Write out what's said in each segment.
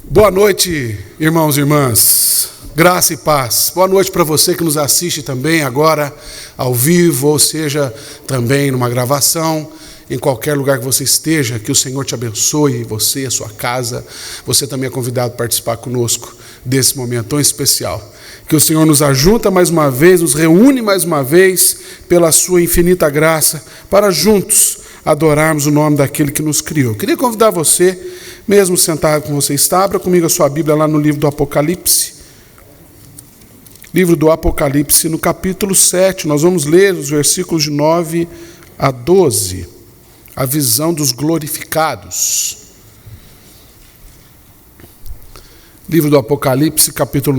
Boa noite, irmãos e irmãs, graça e paz. Boa noite para você que nos assiste também agora ao vivo, ou seja, também numa gravação, em qualquer lugar que você esteja, que o Senhor te abençoe, você, a sua casa. Você também é convidado a participar conosco desse momento tão especial. Que o Senhor nos ajunta mais uma vez, nos reúne mais uma vez, pela sua infinita graça, para juntos adorarmos o nome daquele que nos criou. Queria convidar você, mesmo sentado como você está, abra comigo a sua Bíblia lá no livro do Apocalipse. Livro do Apocalipse, no capítulo 7, nós vamos ler os versículos de 9 a 12. A visão dos glorificados. Livro do Apocalipse, capítulo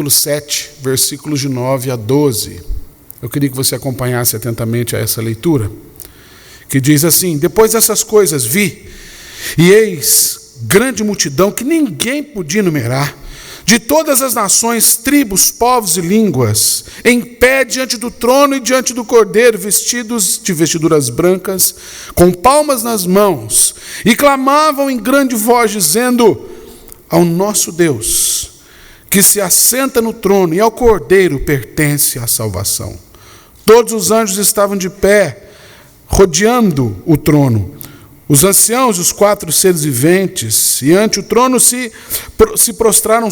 7, versículos de 9 a 12. Eu queria que você acompanhasse atentamente a essa leitura, que diz assim: depois dessas coisas vi, e eis grande multidão que ninguém podia numerar, de todas as nações, tribos, povos e línguas, em pé diante do trono e diante do Cordeiro, vestidos de vestiduras brancas, com palmas nas mãos, e clamavam em grande voz, dizendo: ao nosso Deus, que se assenta no trono, e ao Cordeiro pertence a salvação. Todos os anjos estavam de pé, rodeando o trono. Os anciãos e os 4 seres viventes, e ante o trono se prostraram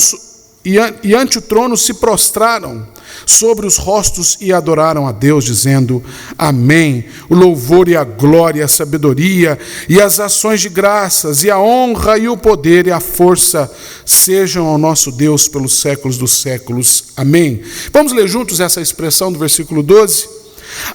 sobre os rostos e adoraram a Deus, dizendo: amém. O louvor e a glória e a sabedoria e as ações de graças e a honra e o poder e a força sejam ao nosso Deus pelos séculos dos séculos. Amém. Vamos ler juntos essa expressão do versículo 12?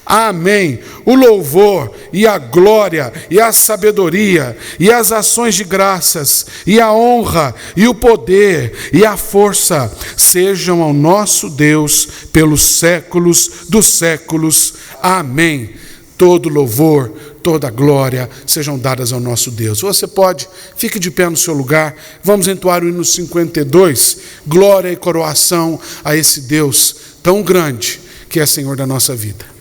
Amém. O louvor e a glória e a sabedoria e as ações de graças e a honra e o poder e a força sejam ao nosso Deus pelos séculos dos séculos. Amém. Todo louvor, toda glória sejam dadas ao nosso Deus. Você pode, fique de pé no seu lugar. Vamos entoar o hino 52. Glória e coroação a esse Deus tão grande que é Senhor da nossa vida.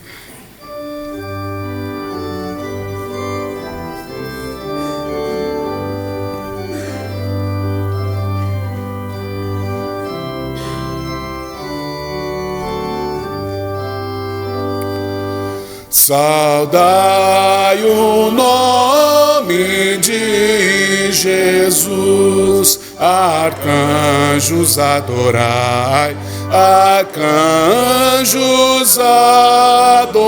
Saudai o nome de Jesus, arcanjos adorai, arcanjos adorai,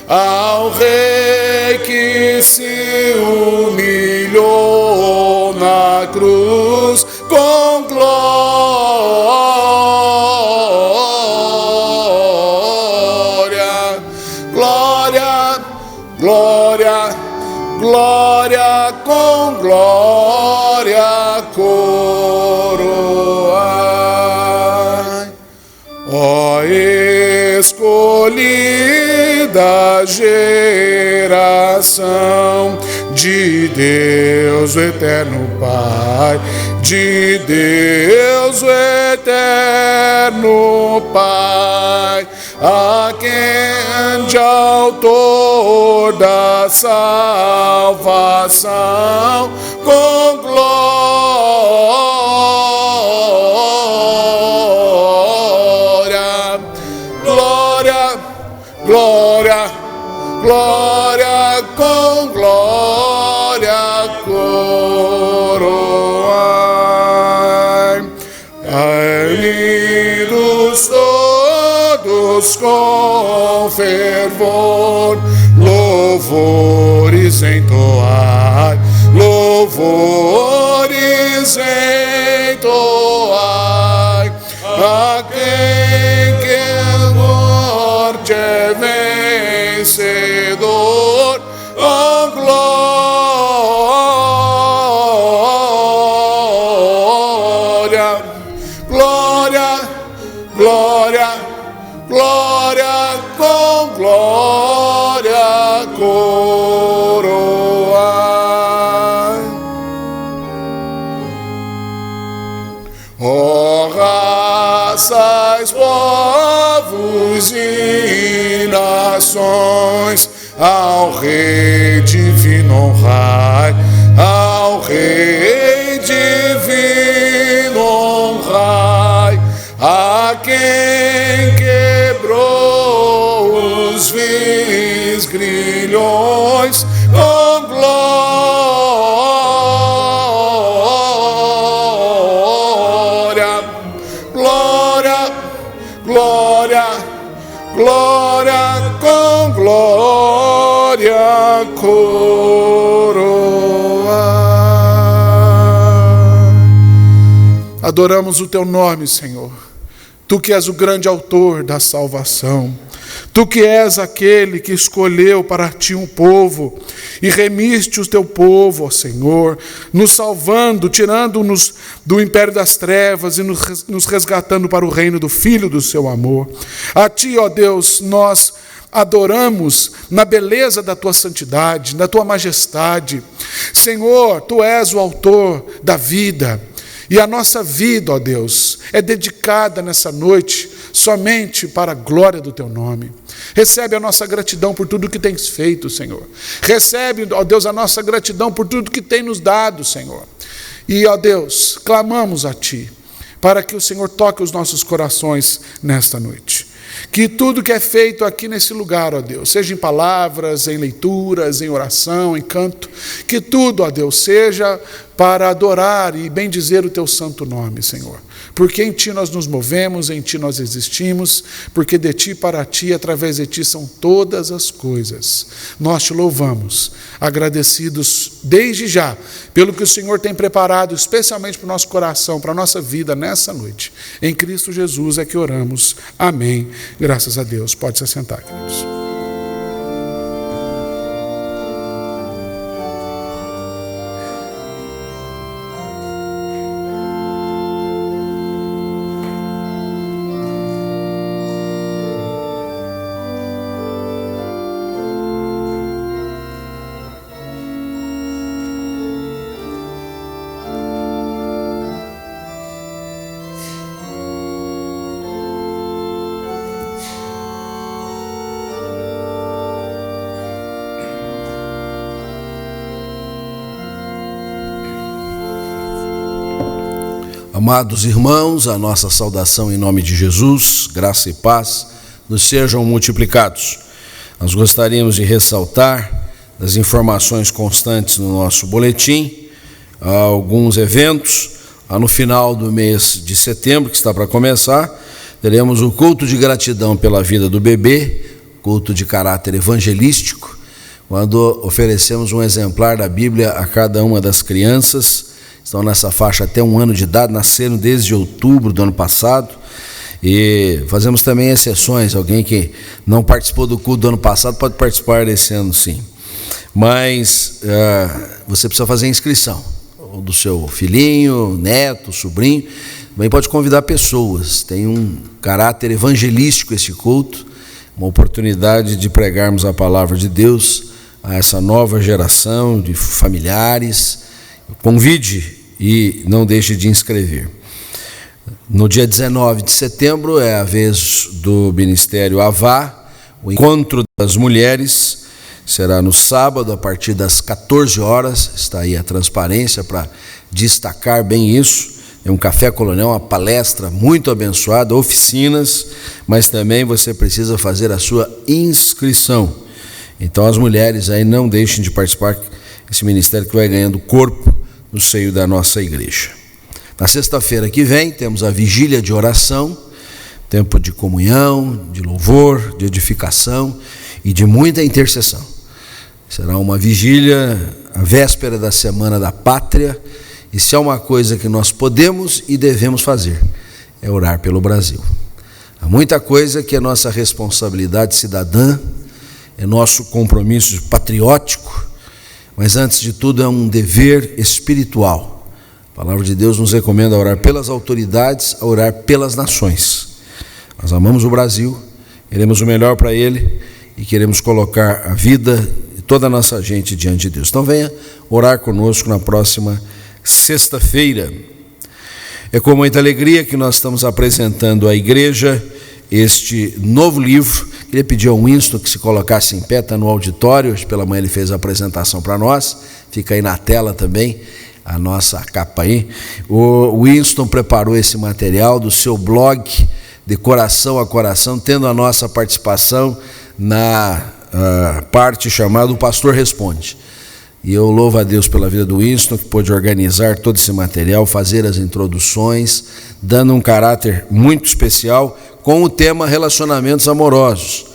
ao Rei que se humilhou na cruz com glória. Glória com glória coroai. Ó escolhida geração de Deus o eterno Pai, de Deus o eterno Pai, a quem de autor da salvação com glória, glória, glória, glória com glória coroai. Unidos todos com fervor, louvores entoai, louvores entoai, a quem que a morte é vencedor, a glória, glória, glória, glória com glória coroai. Ó raças, povos e nações, ao Rei divino honrai, ao Rei coroar. Adoramos o teu nome, Senhor. Tu que és o grande autor da salvação. Tu que és aquele que escolheu para ti um povo e remiste o teu povo, ó Senhor, nos salvando, tirando-nos do império das trevas e nos resgatando para o reino do Filho do seu amor. A ti, ó Deus, nós adoramos na beleza da tua santidade, da tua majestade. Senhor, tu és o autor da vida. E a nossa vida, ó Deus, é dedicada nessa noite somente para a glória do teu nome. Recebe a nossa gratidão por tudo que tens feito, Senhor. Recebe, ó Deus, a nossa gratidão por tudo que tem nos dado, Senhor. E, ó Deus, clamamos a ti para que o Senhor toque os nossos corações nesta noite. Que tudo que é feito aqui nesse lugar, ó Deus, seja em palavras, em leituras, em oração, em canto, que tudo, ó Deus, seja para adorar e bendizer o teu santo nome, Senhor. Porque em ti nós nos movemos, em ti nós existimos, porque de ti para ti, através de ti são todas as coisas. Nós te louvamos, agradecidos desde já, pelo que o Senhor tem preparado, especialmente para o nosso coração, para a nossa vida nessa noite. Em Cristo Jesus é que oramos. Amém. Graças a Deus. Pode se assentar, queridos. Amados irmãos, a nossa saudação em nome de Jesus, graça e paz nos sejam multiplicados. Nós gostaríamos de ressaltar das informações constantes no nosso boletim, alguns eventos. No final do mês de setembro, que está para começar, teremos o culto de gratidão pela vida do bebê, culto de caráter evangelístico, quando oferecemos um exemplar da Bíblia a cada uma das crianças. Estão nessa faixa até 1 ano de idade, nasceram desde outubro do ano passado, e fazemos também exceções. Alguém que não participou do culto do ano passado pode participar desse ano, sim, mas você precisa fazer inscrição, do seu filhinho, neto, sobrinho. Também pode convidar pessoas. Tem um caráter evangelístico esse culto, uma oportunidade de pregarmos a palavra de Deus a essa nova geração de familiares. Convide e não deixe de inscrever. No dia 19 de setembro é a vez do Ministério Avá, o Encontro das Mulheres. Será no sábado, a partir das 14 horas, está aí a transparência para destacar bem isso. É um café colonial, uma palestra muito abençoada, oficinas, mas também você precisa fazer a sua inscrição. Então as mulheres aí não deixem de participar, esse ministério que vai ganhando corpo no seio da nossa igreja. Na sexta-feira que vem temos a vigília de oração, tempo de comunhão, de louvor, de edificação e de muita intercessão. Será uma vigília, a véspera da Semana da Pátria, e se há uma coisa que nós podemos e devemos fazer, é orar pelo Brasil. Há muita coisa que é nossa responsabilidade cidadã, é nosso compromisso patriótico, mas antes de tudo é um dever espiritual. A palavra de Deus nos recomenda a orar pelas autoridades, a orar pelas nações. Nós amamos o Brasil, queremos o melhor para ele e queremos colocar a vida de toda a nossa gente diante de Deus. Então venha orar conosco na próxima sexta-feira. É com muita alegria que nós estamos apresentando à igreja este novo livro. Queria pedir ao Winston que se colocasse em pé, está no auditório. Hoje pela manhã ele fez a apresentação para nós, fica aí na tela também a nossa capa aí. O Winston preparou esse material do seu blog, de coração a coração, tendo a nossa participação na parte chamada O Pastor Responde. E eu louvo a Deus pela vida do Winston, que pôde organizar todo esse material, fazer as introduções, dando um caráter muito especial com o tema relacionamentos amorosos.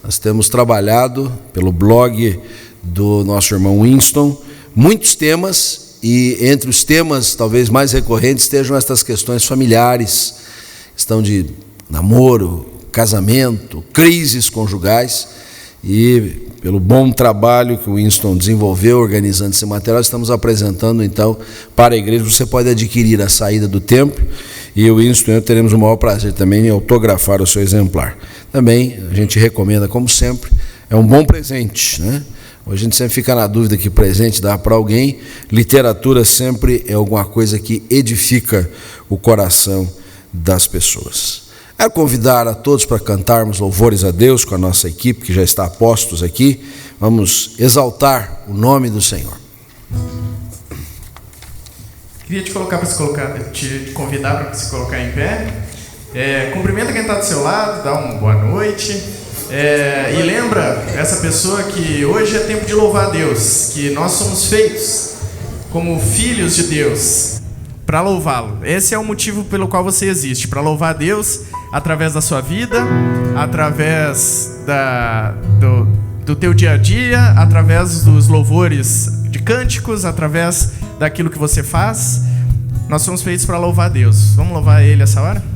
Nós temos trabalhado pelo blog do nosso irmão Winston, muitos temas, e entre os temas talvez mais recorrentes estejam estas questões familiares, questão de namoro, casamento, crises conjugais, e pelo bom trabalho que o Winston desenvolveu organizando esse material, estamos apresentando então para a igreja. Você pode adquirir a saída do templo, e o Winston e eu teremos o maior prazer também em autografar o seu exemplar. Também a gente recomenda, como sempre, é um bom presente, né? A gente sempre fica na dúvida que presente dá para alguém. Literatura sempre é alguma coisa que edifica o coração das pessoas. Quero convidar a todos para cantarmos louvores a Deus com a nossa equipe, que já está a postos aqui. Vamos exaltar o nome do Senhor. Queria te convidar para se colocar em pé. Cumprimenta quem está do seu lado, dá uma boa noite. E lembra essa pessoa que hoje é tempo de louvar a Deus, que nós somos feitos como filhos de Deus para louvá-lo. Esse é o motivo pelo qual você existe, para louvar a Deus através da sua vida, através do teu dia a dia, através dos louvores de cânticos, através daquilo que você faz. Nós somos feitos para louvar a Deus. Vamos louvar Ele essa hora?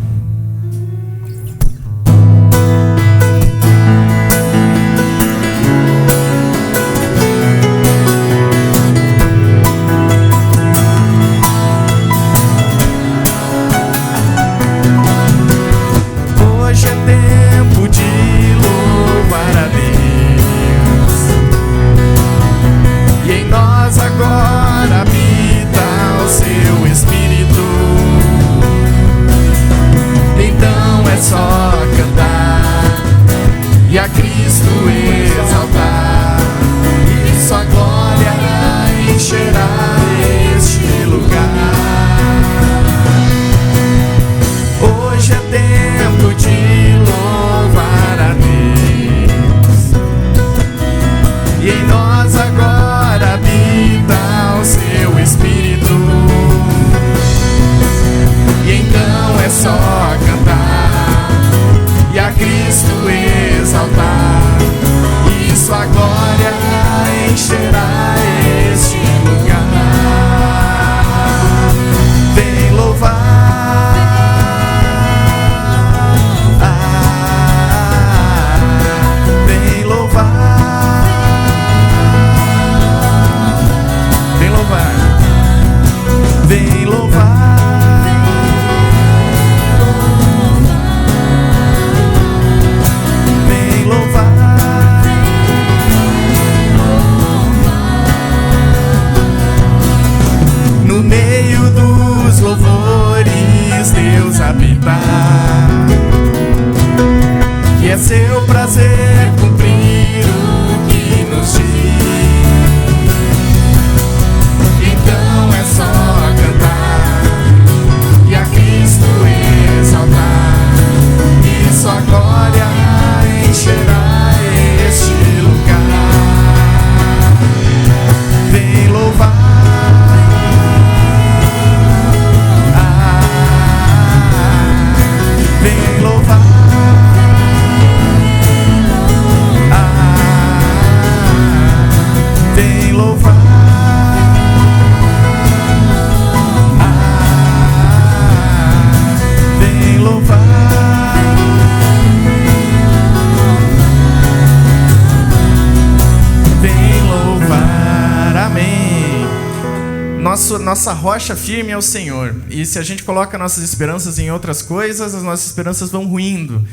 Nossa rocha firme é o Senhor. E se a gente coloca nossas esperanças em outras coisas, as nossas esperanças vão ruindo,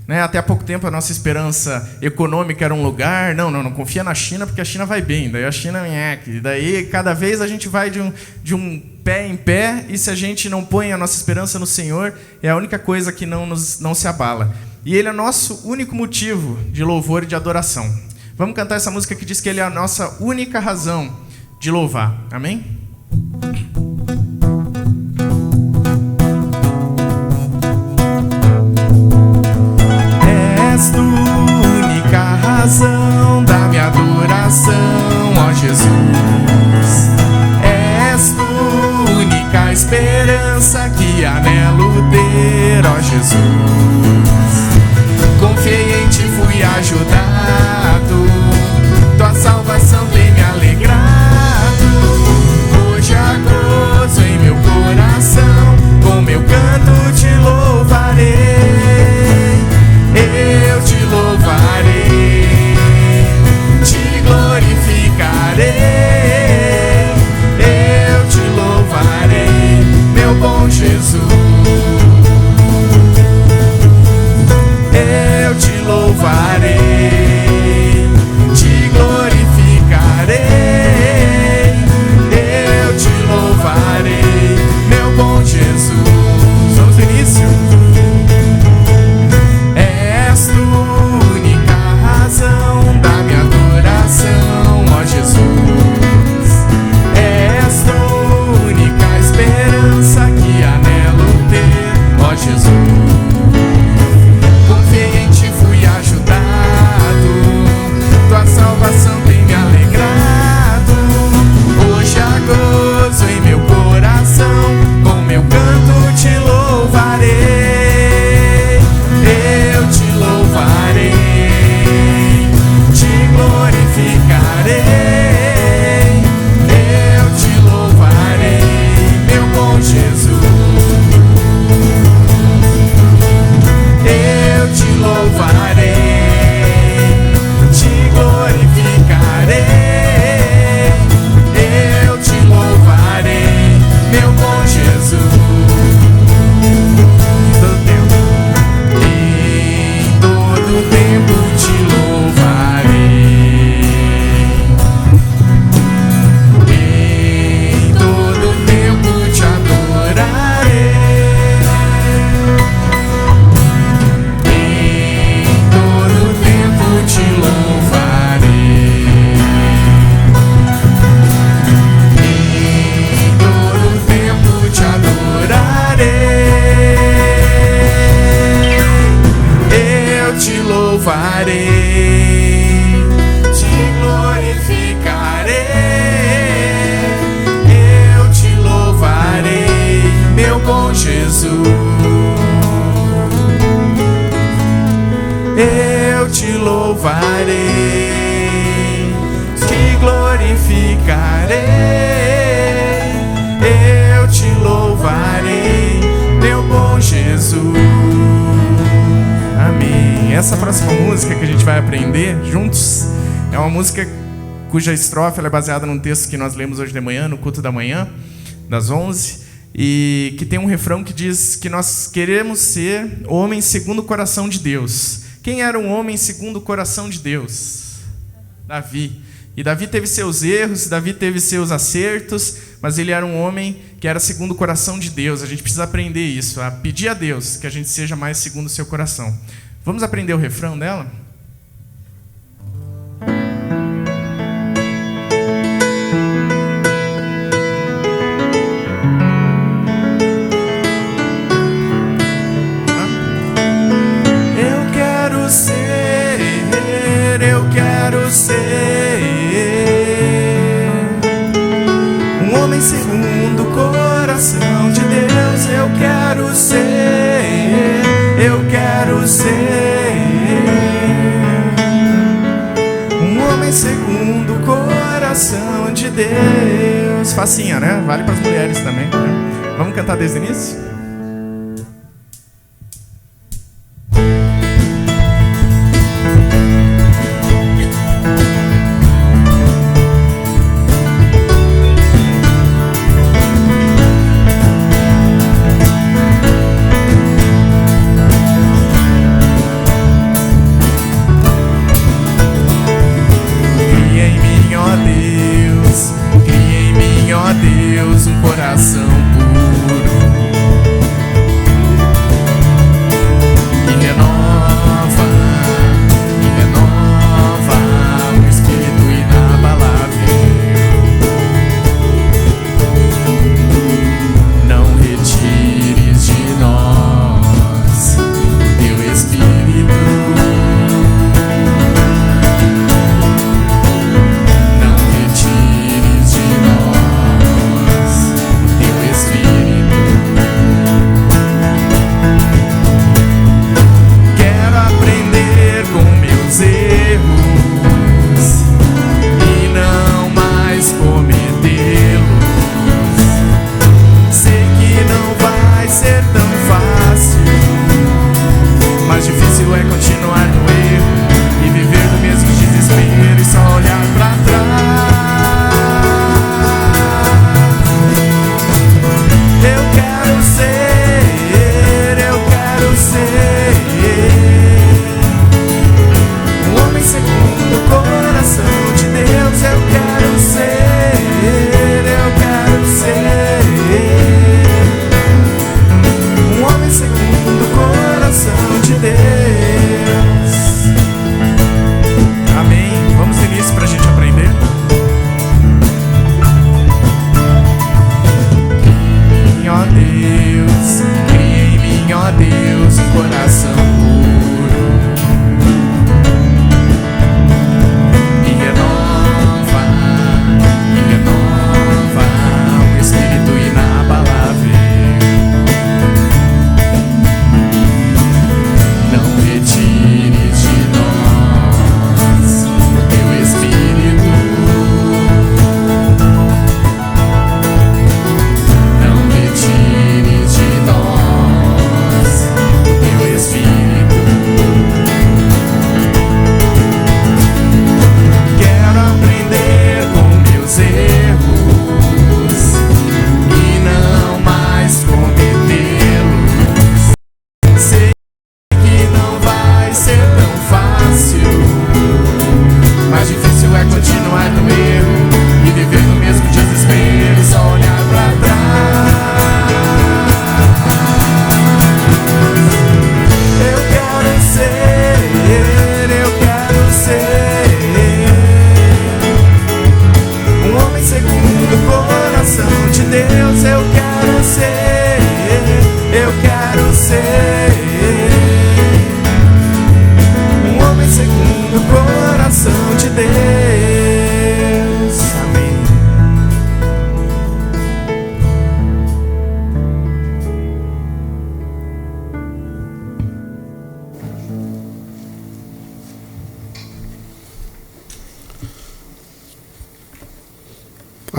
né? Até há pouco tempo a nossa esperança econômica era um lugar. Não confia na China, porque a China vai bem. Daí a China e daí cada vez a gente vai de um pé em pé. E se a gente não põe a nossa esperança no Senhor, é a única coisa que não se abala. E Ele é o nosso único motivo de louvor e de adoração. Vamos cantar essa música que diz que Ele é a nossa única razão de louvar. Amém? És tu única razão da minha adoração, ó Jesus. És tu única esperança que anelo ter, ó Jesus. Confiei em ti, fui ajudado, tua salvação tem Jesus. Eu te louvarei, te glorificarei. Eu te louvarei, meu bom Jesus. Amém. Essa próxima música que a gente vai aprender juntos é uma música cuja estrofe ela é baseada num texto que nós lemos hoje de manhã, no culto da manhã, das 11, e que tem um refrão que diz que nós queremos ser homens segundo o coração de Deus. Quem era um homem segundo o coração de Deus? Davi. E Davi teve seus erros, Davi teve seus acertos, mas ele era um homem que era segundo o coração de Deus. A gente precisa aprender isso, a pedir a Deus que a gente seja mais segundo o seu coração. Vamos aprender o refrão dela? Eu quero ser um homem segundo o coração de Deus. Eu quero ser um homem segundo o coração de Deus. Facinha, né? Vale para as mulheres também, né? Vamos cantar desde o início?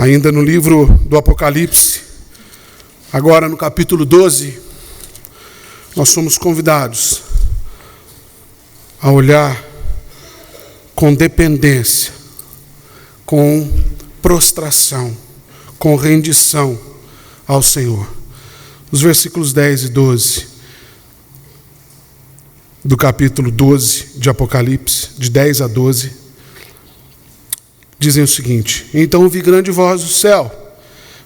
Ainda no livro do Apocalipse, agora no capítulo 12, nós somos convidados a olhar com dependência, com prostração, com rendição ao Senhor. Os versículos 10 e 12 do capítulo 12 de Apocalipse, de 10 a 12, dizem o seguinte: então ouvi grande voz do céu,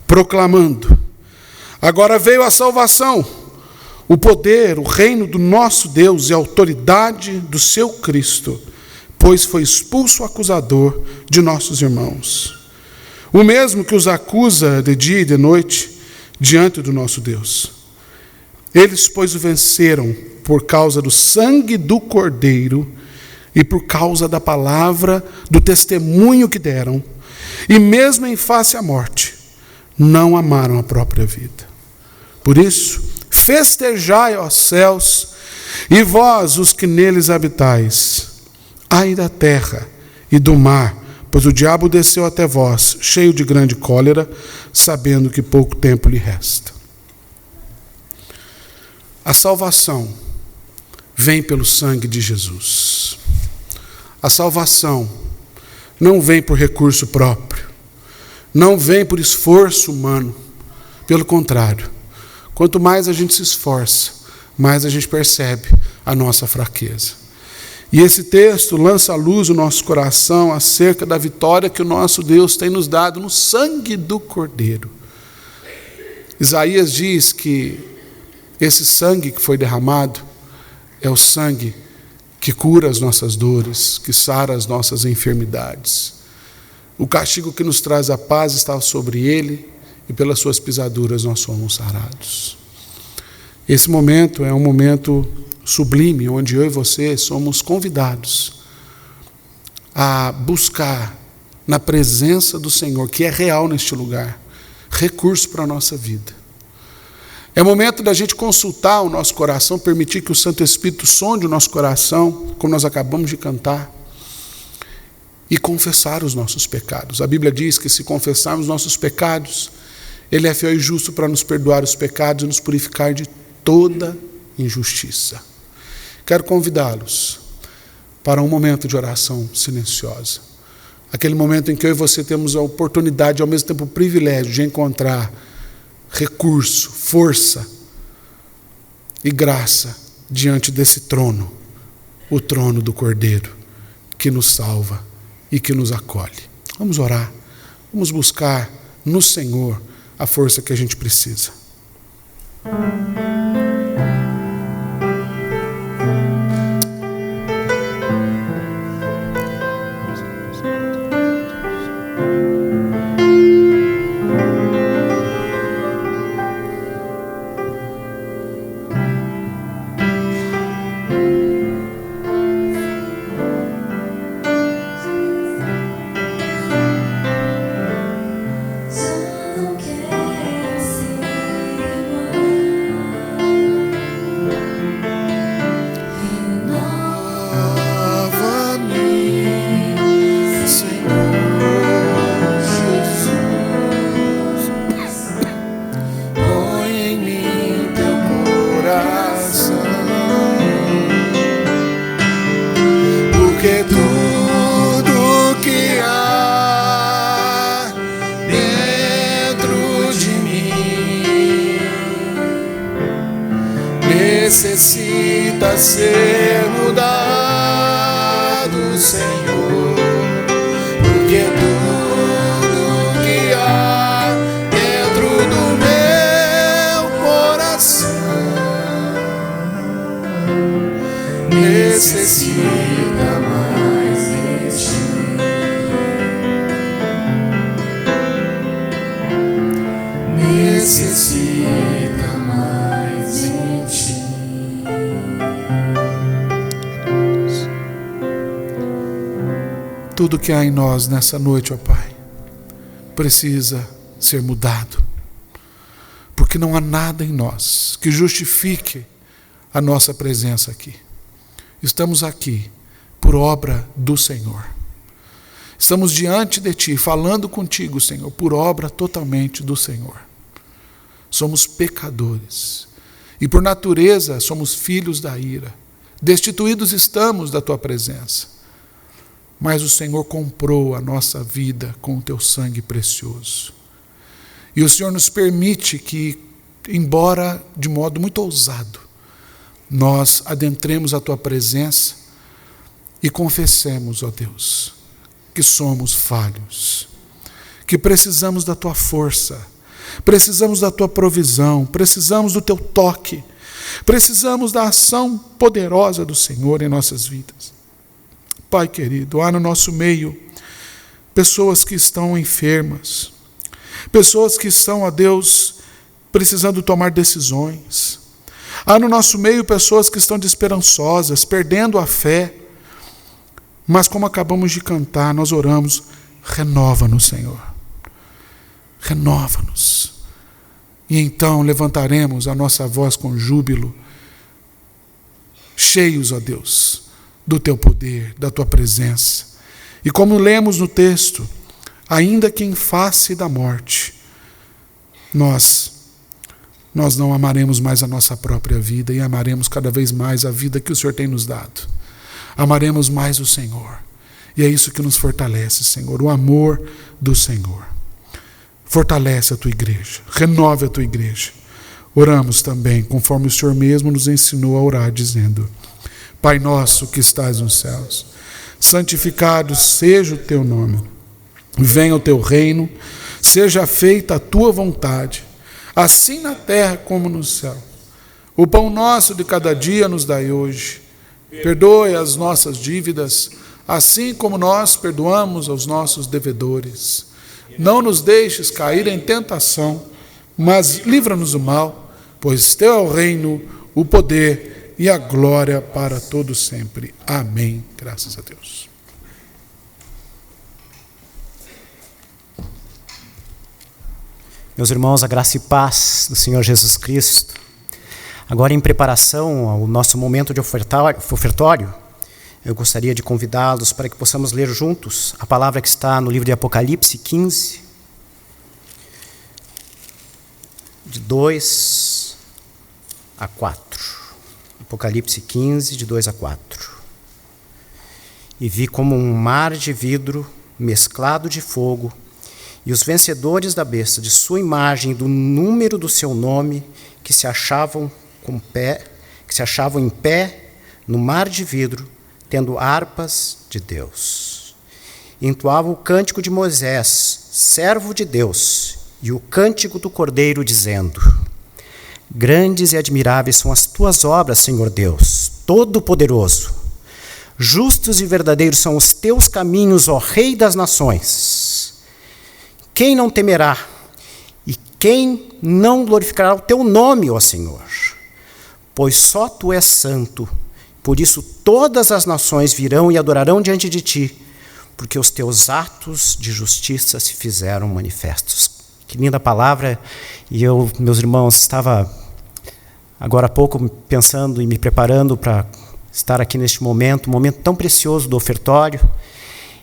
proclamando: agora veio a salvação, o poder, o reino do nosso Deus e a autoridade do seu Cristo, pois foi expulso o acusador de nossos irmãos, o mesmo que os acusa de dia e de noite diante do nosso Deus. Eles, pois, o venceram por causa do sangue do Cordeiro e por causa da palavra do testemunho que deram, e mesmo em face à morte, não amaram a própria vida. Por isso, festejai, ó céus, e vós, os que neles habitais. Ai da terra e do mar, pois o diabo desceu até vós, cheio de grande cólera, sabendo que pouco tempo lhe resta. A salvação vem pelo sangue de Jesus. A salvação não vem por recurso próprio, não vem por esforço humano. Pelo contrário, quanto mais a gente se esforça, mais a gente percebe a nossa fraqueza. E esse texto lança à luz o nosso coração acerca da vitória que o nosso Deus tem nos dado no sangue do Cordeiro. Isaías diz que esse sangue que foi derramado é o sangue que cura as nossas dores, que sara as nossas enfermidades. O castigo que nos traz a paz estava sobre ele, e pelas suas pisaduras nós somos sarados. Esse momento é um momento sublime, onde eu e você somos convidados a buscar na presença do Senhor, que é real neste lugar, recurso para a nossa vida. É momento da gente consultar o nosso coração, permitir que o Santo Espírito sonde o nosso coração, como nós acabamos de cantar, e confessar os nossos pecados. A Bíblia diz que se confessarmos nossos pecados, Ele é fiel e justo para nos perdoar os pecados e nos purificar de toda injustiça. Quero convidá-los para um momento de oração silenciosa. Aquele momento em que eu e você temos a oportunidade, ao mesmo tempo o privilégio de encontrar recurso, força e graça diante desse trono, o trono do Cordeiro, que nos salva e que nos acolhe. Vamos orar, vamos buscar no Senhor a força que a gente precisa. Necessita ser mudado, Senhor, porque tudo que há dentro do meu coração necessita mais de ti, necessita mais de ti. Tudo que há em nós nessa noite, ó Pai, precisa ser mudado, porque não há nada em nós que justifique a nossa presença aqui. Estamos aqui por obra do Senhor. Estamos diante de Ti, falando contigo, Senhor, por obra totalmente do Senhor. Somos pecadores e por natureza somos filhos da ira. Destituídos estamos da Tua presença. Mas o Senhor comprou a nossa vida com o Teu sangue precioso. E o Senhor nos permite que, embora de modo muito ousado, nós adentremos a Tua presença e confessemos, ó Deus, que somos falhos, que precisamos da Tua força, precisamos da Tua provisão, precisamos do Teu toque, precisamos da ação poderosa do Senhor em nossas vidas. Pai querido, há no nosso meio pessoas que estão enfermas, pessoas que estão, ó Deus, precisando tomar decisões. Há no nosso meio pessoas que estão desesperançosas, perdendo a fé. Mas como acabamos de cantar, nós oramos, renova-nos, Senhor. Renova-nos. E então levantaremos a nossa voz com júbilo, cheios, ó Deus, do Teu poder, da Tua presença. E como lemos no texto, ainda que em face da morte, nós não amaremos mais a nossa própria vida e amaremos cada vez mais a vida que o Senhor tem nos dado. Amaremos mais o Senhor. E é isso que nos fortalece, Senhor, o amor do Senhor. Fortalece a Tua igreja, renove a Tua igreja. Oramos também, conforme o Senhor mesmo nos ensinou a orar, dizendo: Pai nosso que estás nos céus, santificado seja o Teu nome. Venha o Teu reino, seja feita a Tua vontade, assim na terra como no céu. O pão nosso de cada dia nos dai hoje. Perdoe as nossas dívidas, assim como nós perdoamos aos nossos devedores. Não nos deixes cair em tentação, mas livra-nos do mal, pois Teu é o reino, o poder e a glória para todos sempre. Amém. Graças a Deus. Meus irmãos, a graça e paz do Senhor Jesus Cristo. Agora, em preparação ao nosso momento de ofertório, eu gostaria de convidá-los para que possamos ler juntos a palavra que está no livro de Apocalipse 15, de 2 a 4. Apocalipse 15, de 2 a 4. E vi como um mar de vidro mesclado de fogo, e os vencedores da besta, de sua imagem e do número do seu nome, que se achavam em pé no mar de vidro, tendo harpas de Deus. Entoavam o cântico de Moisés, servo de Deus, e o cântico do Cordeiro, dizendo: Grandes e admiráveis são as tuas obras, Senhor Deus, Todo-Poderoso. Justos e verdadeiros são os teus caminhos, ó Rei das nações. Quem não temerá? E quem não glorificará o teu nome, ó Senhor? Pois só tu és santo, por isso todas as nações virão e adorarão diante de ti, porque os teus atos de justiça se fizeram manifestos. Que linda palavra. E eu, meus irmãos, estava agora há pouco pensando e me preparando para estar aqui neste momento, um momento tão precioso do ofertório,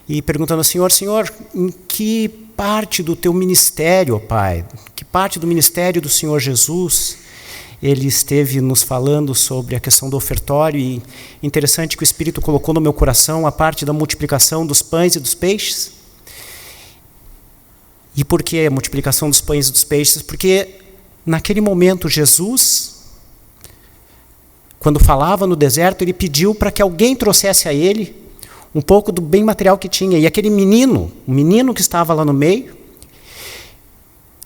e perguntando ao Senhor: Senhor, em que parte do teu ministério, ó Pai, que parte do ministério do Senhor Jesus, Ele esteve nos falando sobre a questão do ofertório, e interessante que o Espírito colocou no meu coração a parte da multiplicação dos pães e dos peixes. E por que a multiplicação dos pães e dos peixes? Porque naquele momento Jesus, quando falava no deserto, Ele pediu para que alguém trouxesse a Ele um pouco do bem material que tinha. E aquele menino, o menino que estava lá no meio,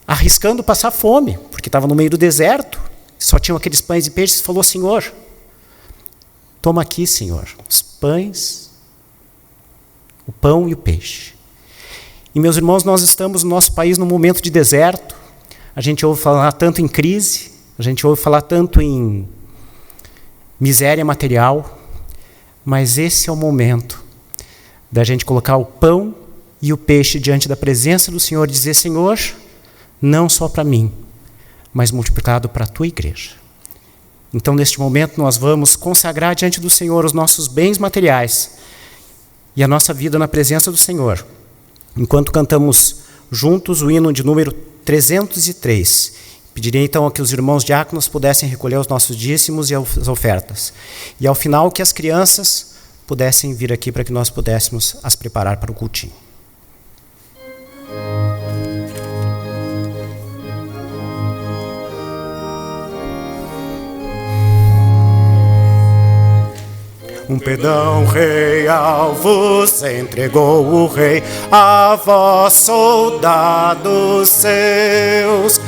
arriscando passar fome, porque estava no meio do deserto, só tinham aqueles pães e peixes, falou: Senhor, toma aqui, Senhor, os pães, o pão e o peixe. E, meus irmãos, nós estamos no nosso país num momento de deserto. A gente ouve falar tanto em crise, a gente ouve falar tanto em miséria material, mas esse é o momento da gente colocar o pão e o peixe diante da presença do Senhor e dizer: Senhor, não só para mim, mas multiplicado para a tua igreja. Então, neste momento, nós vamos consagrar diante do Senhor os nossos bens materiais e a nossa vida na presença do Senhor. enquanto cantamos juntos o hino de número 303. Pediria então a que os irmãos diáconos pudessem recolher os nossos dízimos e as ofertas. E ao final que as crianças pudessem vir aqui para que nós pudéssemos as preparar para o cultinho. Um perdão real vos entregou o rei, a vós, soldados seus,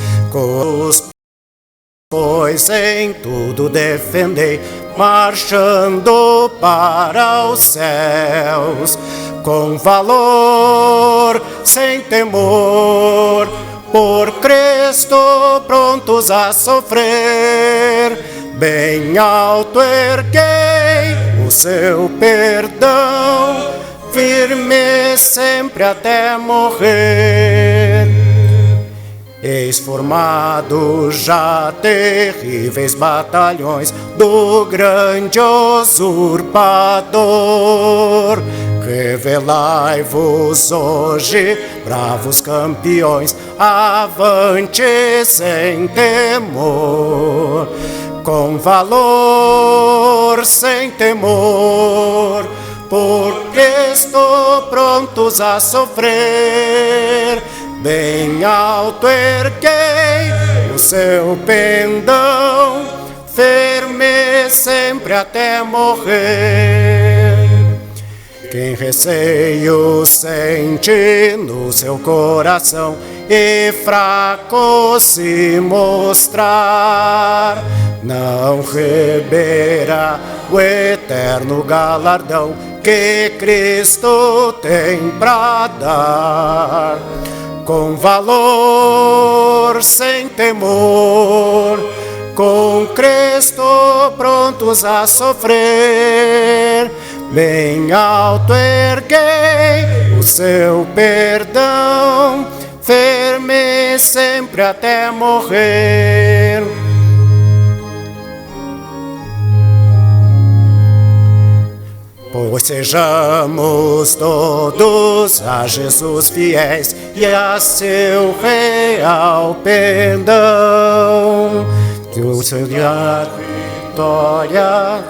pois em tudo defendei, marchando para os céus, com valor, sem temor, por Cristo prontos a sofrer, bem alto erguei o seu perdão, firme sempre até morrer. Eis formados já terríveis batalhões do grande usurpador. Revelai-vos hoje, bravos campeões, avante sem temor, com valor sem temor, porque estou prontos a sofrer. Bem alto erguei o seu pendão, firme sempre até morrer. Quem receio sente no seu coração e fraco se mostrar, não receberá o eterno galardão que Cristo tem pra dar. Com valor, sem temor, com Cristo prontos a sofrer, bem alto erguei o seu perdão, firme sempre até morrer. Pois sejamos todos a Jesus fiéis e a seu real pendão, que o seu dia vitória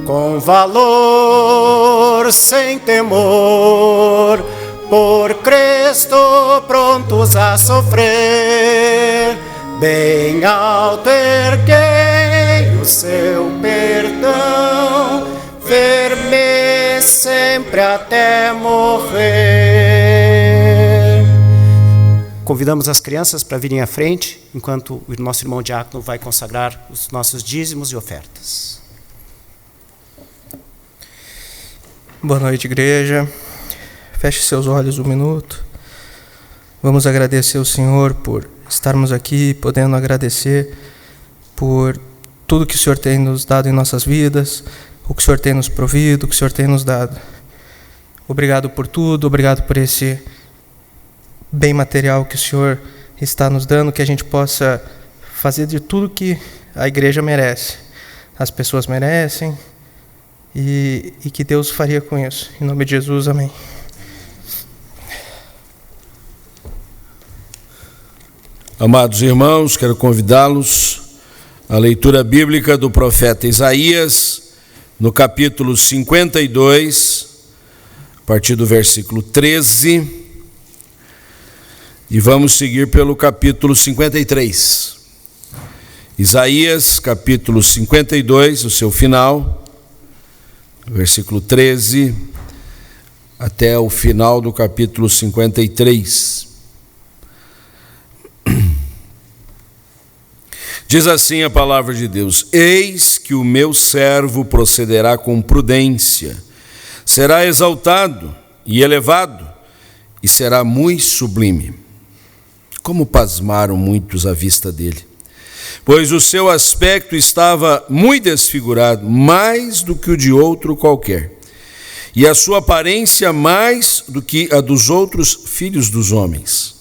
com valor sem temor, por Cristo prontos a sofrer, bem alto erguei o seu perdão, firme sempre até morrer. Convidamos as crianças para virem à frente, enquanto o nosso irmão diácono vai consagrar os nossos dízimos e ofertas. Boa noite, igreja. Feche seus olhos um minuto. Vamos agradecer ao Senhor por estarmos aqui, podendo agradecer por tudo que o Senhor tem nos dado em nossas vidas, o que o Senhor tem nos provido, o que o Senhor tem nos dado. Obrigado por tudo, obrigado por esse bem material que o Senhor está nos dando, que a gente possa fazer de tudo que a igreja merece, as pessoas merecem, e que Deus faria com isso. Em nome de Jesus, amém. Amados irmãos, quero convidá-los à leitura bíblica do profeta Isaías, no capítulo 52, a partir do versículo 13, e vamos seguir pelo capítulo 53. Isaías, capítulo 52, o seu final, versículo 13, até o final do capítulo 53. Diz assim a palavra de Deus: eis que o meu servo procederá com prudência, será exaltado e elevado, e será muito sublime. Como pasmaram muitos à vista dele, pois o seu aspecto estava muito desfigurado, mais do que o de outro qualquer, e a sua aparência mais do que a dos outros filhos dos homens.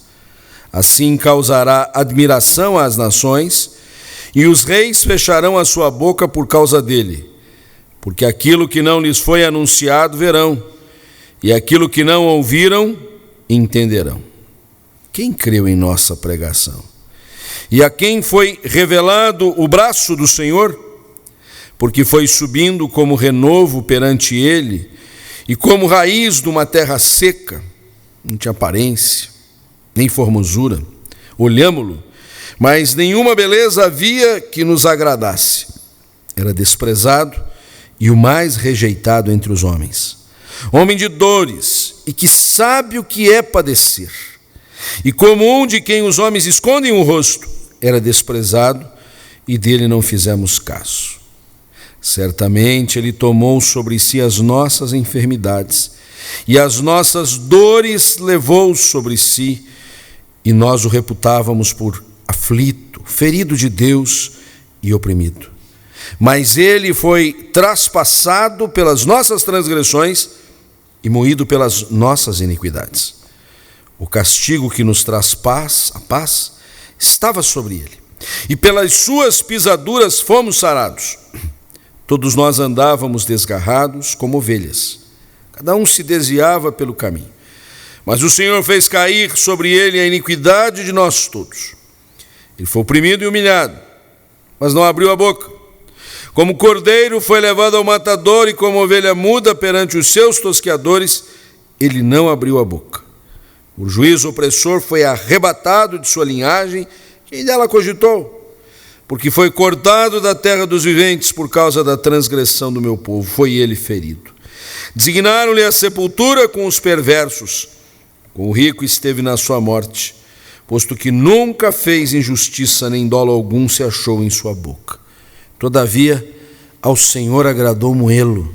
Assim causará admiração às nações, e os reis fecharão a sua boca por causa dele, porque aquilo que não lhes foi anunciado verão, e aquilo que não ouviram entenderão. Quem creu em nossa pregação? E a quem foi revelado o braço do Senhor? Porque foi subindo como renovo perante ele, e como raiz de uma terra seca, não tinha aparência, nem formosura. Olhámo-lo, mas nenhuma beleza havia que nos agradasse. Era desprezado e o mais rejeitado entre os homens. Homem de dores e que sabe o que é padecer. E como um de quem os homens escondem o rosto, era desprezado e dele não fizemos caso. Certamente ele tomou sobre si as nossas enfermidades e as nossas dores levou sobre si, e nós o reputávamos por aflito, ferido de Deus e oprimido. Mas ele foi traspassado pelas nossas transgressões e moído pelas nossas iniquidades. O castigo que nos traz a paz, estava sobre ele, e pelas suas pisaduras fomos sarados. Todos nós andávamos desgarrados como ovelhas, cada um se desviava pelo caminho. Mas o Senhor fez cair sobre ele a iniquidade de nós todos. Ele foi oprimido e humilhado, mas não abriu a boca. Como cordeiro foi levado ao matador, e como ovelha muda perante os seus tosqueadores, ele não abriu a boca. O juiz opressor foi arrebatado de sua linhagem, quem dela cogitou? Porque foi cortado da terra dos viventes por causa da transgressão do meu povo, foi ele ferido. Designaram-lhe a sepultura com os perversos, com o rico esteve na sua morte, posto que nunca fez injustiça, nem dolo algum se achou em sua boca. Todavia, ao Senhor agradou moê-lo,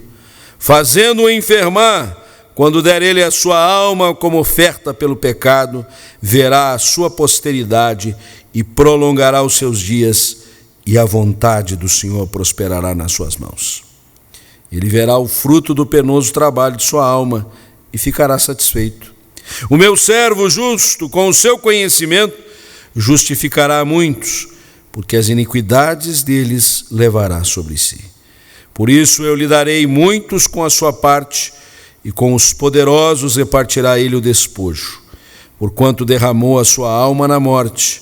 fazendo-o enfermar. Quando der ele a sua alma como oferta pelo pecado, verá a sua posteridade e prolongará os seus dias, e a vontade do Senhor prosperará nas suas mãos. Ele verá o fruto do penoso trabalho de sua alma e ficará satisfeito. O meu servo justo, com o seu conhecimento, justificará muitos, porque as iniquidades deles levará sobre si. Por isso eu lhe darei muitos com a sua parte, e com os poderosos repartirá ele o despojo. Porquanto derramou a sua alma na morte,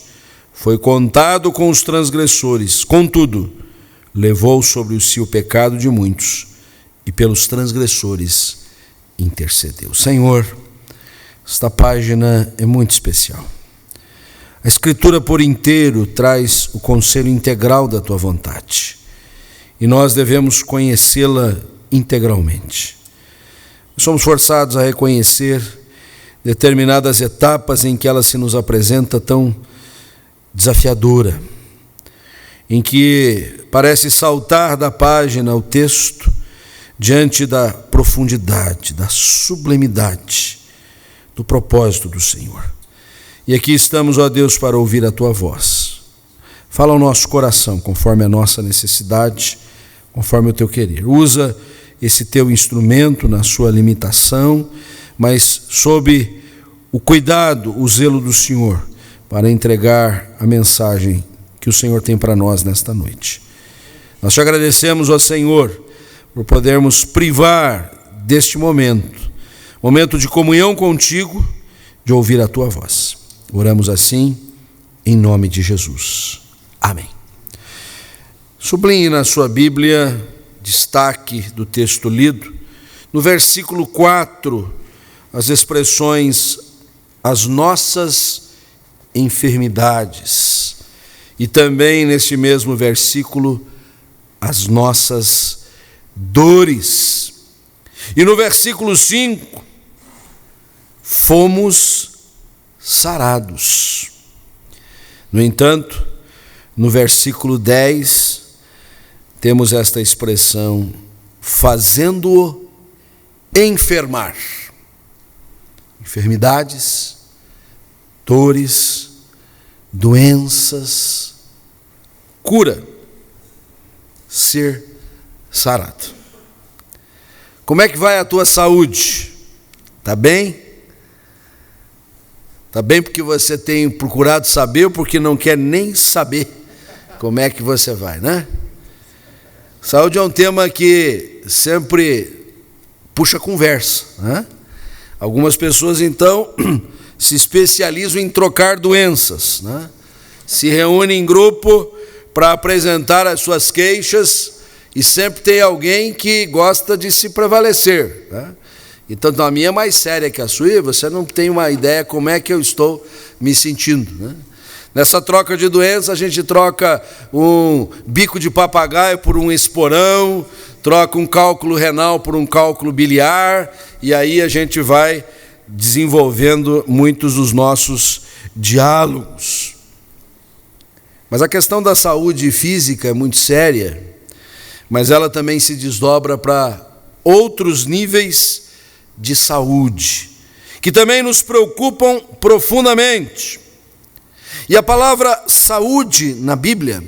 foi contado com os transgressores, contudo, levou sobre si o pecado de muitos, e pelos transgressores intercedeu. Senhor, esta página é muito especial. A Escritura por inteiro traz o conselho integral da Tua vontade, e nós devemos conhecê-la integralmente. Somos forçados a reconhecer determinadas etapas em que ela se nos apresenta tão desafiadora, em que parece saltar da página o texto diante da profundidade, da sublimidade do propósito do Senhor. E aqui estamos, ó Deus, para ouvir a Tua voz. Fala ao nosso coração, conforme a nossa necessidade, conforme o Teu querer. Usa esse Teu instrumento na sua limitação, mas sob o cuidado, o zelo do Senhor, para entregar a mensagem que o Senhor tem para nós nesta noite. Nós te agradecemos, ó Senhor, por podermos privar deste momento de comunhão contigo, de ouvir a Tua voz. Oramos assim, em nome de Jesus. Amém. Sublinhe na sua Bíblia, destaque do texto lido, no versículo 4, as expressões as nossas enfermidades, e também nesse mesmo versículo, as nossas dores. E no versículo 5, fomos sarados. No entanto, no versículo 10, temos esta expressão, fazendo-o enfermar. Enfermidades, dores, doenças, cura, ser sarado. Como é que vai a tua saúde? Está bem? Está bem porque você tem procurado saber ou porque não quer nem saber como é que você vai, né? Saúde é um tema que sempre puxa conversa, né? Algumas pessoas, então, se especializam em trocar doenças, né? Se reúnem em grupo para apresentar as suas queixas e sempre tem alguém que gosta de se prevalecer, né? Então, a minha é mais séria que a sua e você não tem uma ideia como é que eu estou me sentindo, né? Nessa troca de doenças, a gente troca um bico de papagaio por um esporão, troca um cálculo renal por um cálculo biliar, e aí a gente vai desenvolvendo muitos dos nossos diálogos. Mas a questão da saúde física é muito séria, mas ela também se desdobra para outros níveis de saúde, que também nos preocupam profundamente. E a palavra saúde na Bíblia,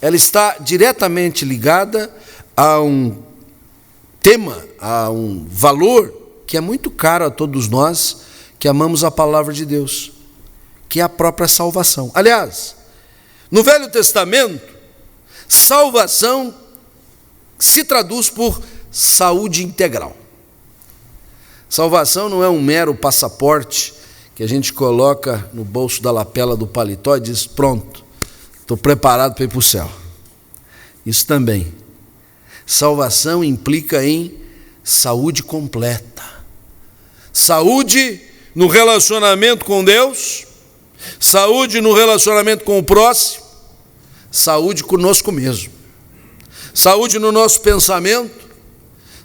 ela está diretamente ligada a um tema, a um valor que é muito caro a todos nós que amamos a palavra de Deus, que é a própria salvação. Aliás, no Velho Testamento, salvação se traduz por saúde integral. Salvação não é um mero passaporte que a gente coloca no bolso da lapela do paletó e diz, pronto, estou preparado para ir para o céu. Isso também. Salvação implica em saúde completa. Saúde no relacionamento com Deus, saúde no relacionamento com o próximo, saúde conosco mesmo. Saúde no nosso pensamento,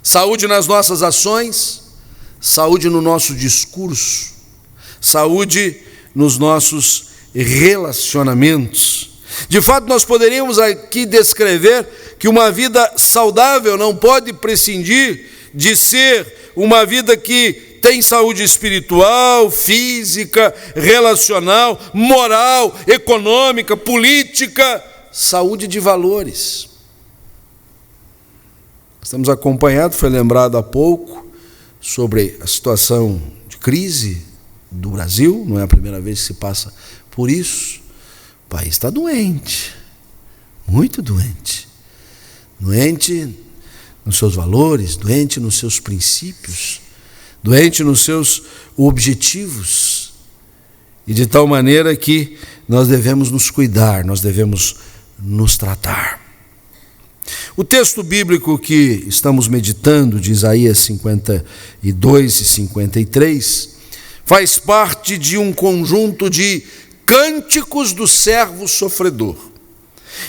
saúde nas nossas ações, saúde no nosso discurso, saúde nos nossos relacionamentos. De fato, nós poderíamos aqui descrever que uma vida saudável não pode prescindir de ser uma vida que tem saúde espiritual, física, relacional, moral, econômica, política, saúde de valores. Estamos acompanhando, foi lembrado há pouco, sobre a situação de crise do Brasil, não é a primeira vez que se passa por isso. O país está doente, muito doente. Doente nos seus valores, doente nos seus princípios, doente nos seus objetivos. E de tal maneira que nós devemos nos cuidar, nós devemos nos tratar. O texto bíblico que estamos meditando, de Isaías 52 e 53, faz parte de um conjunto de cânticos do servo sofredor.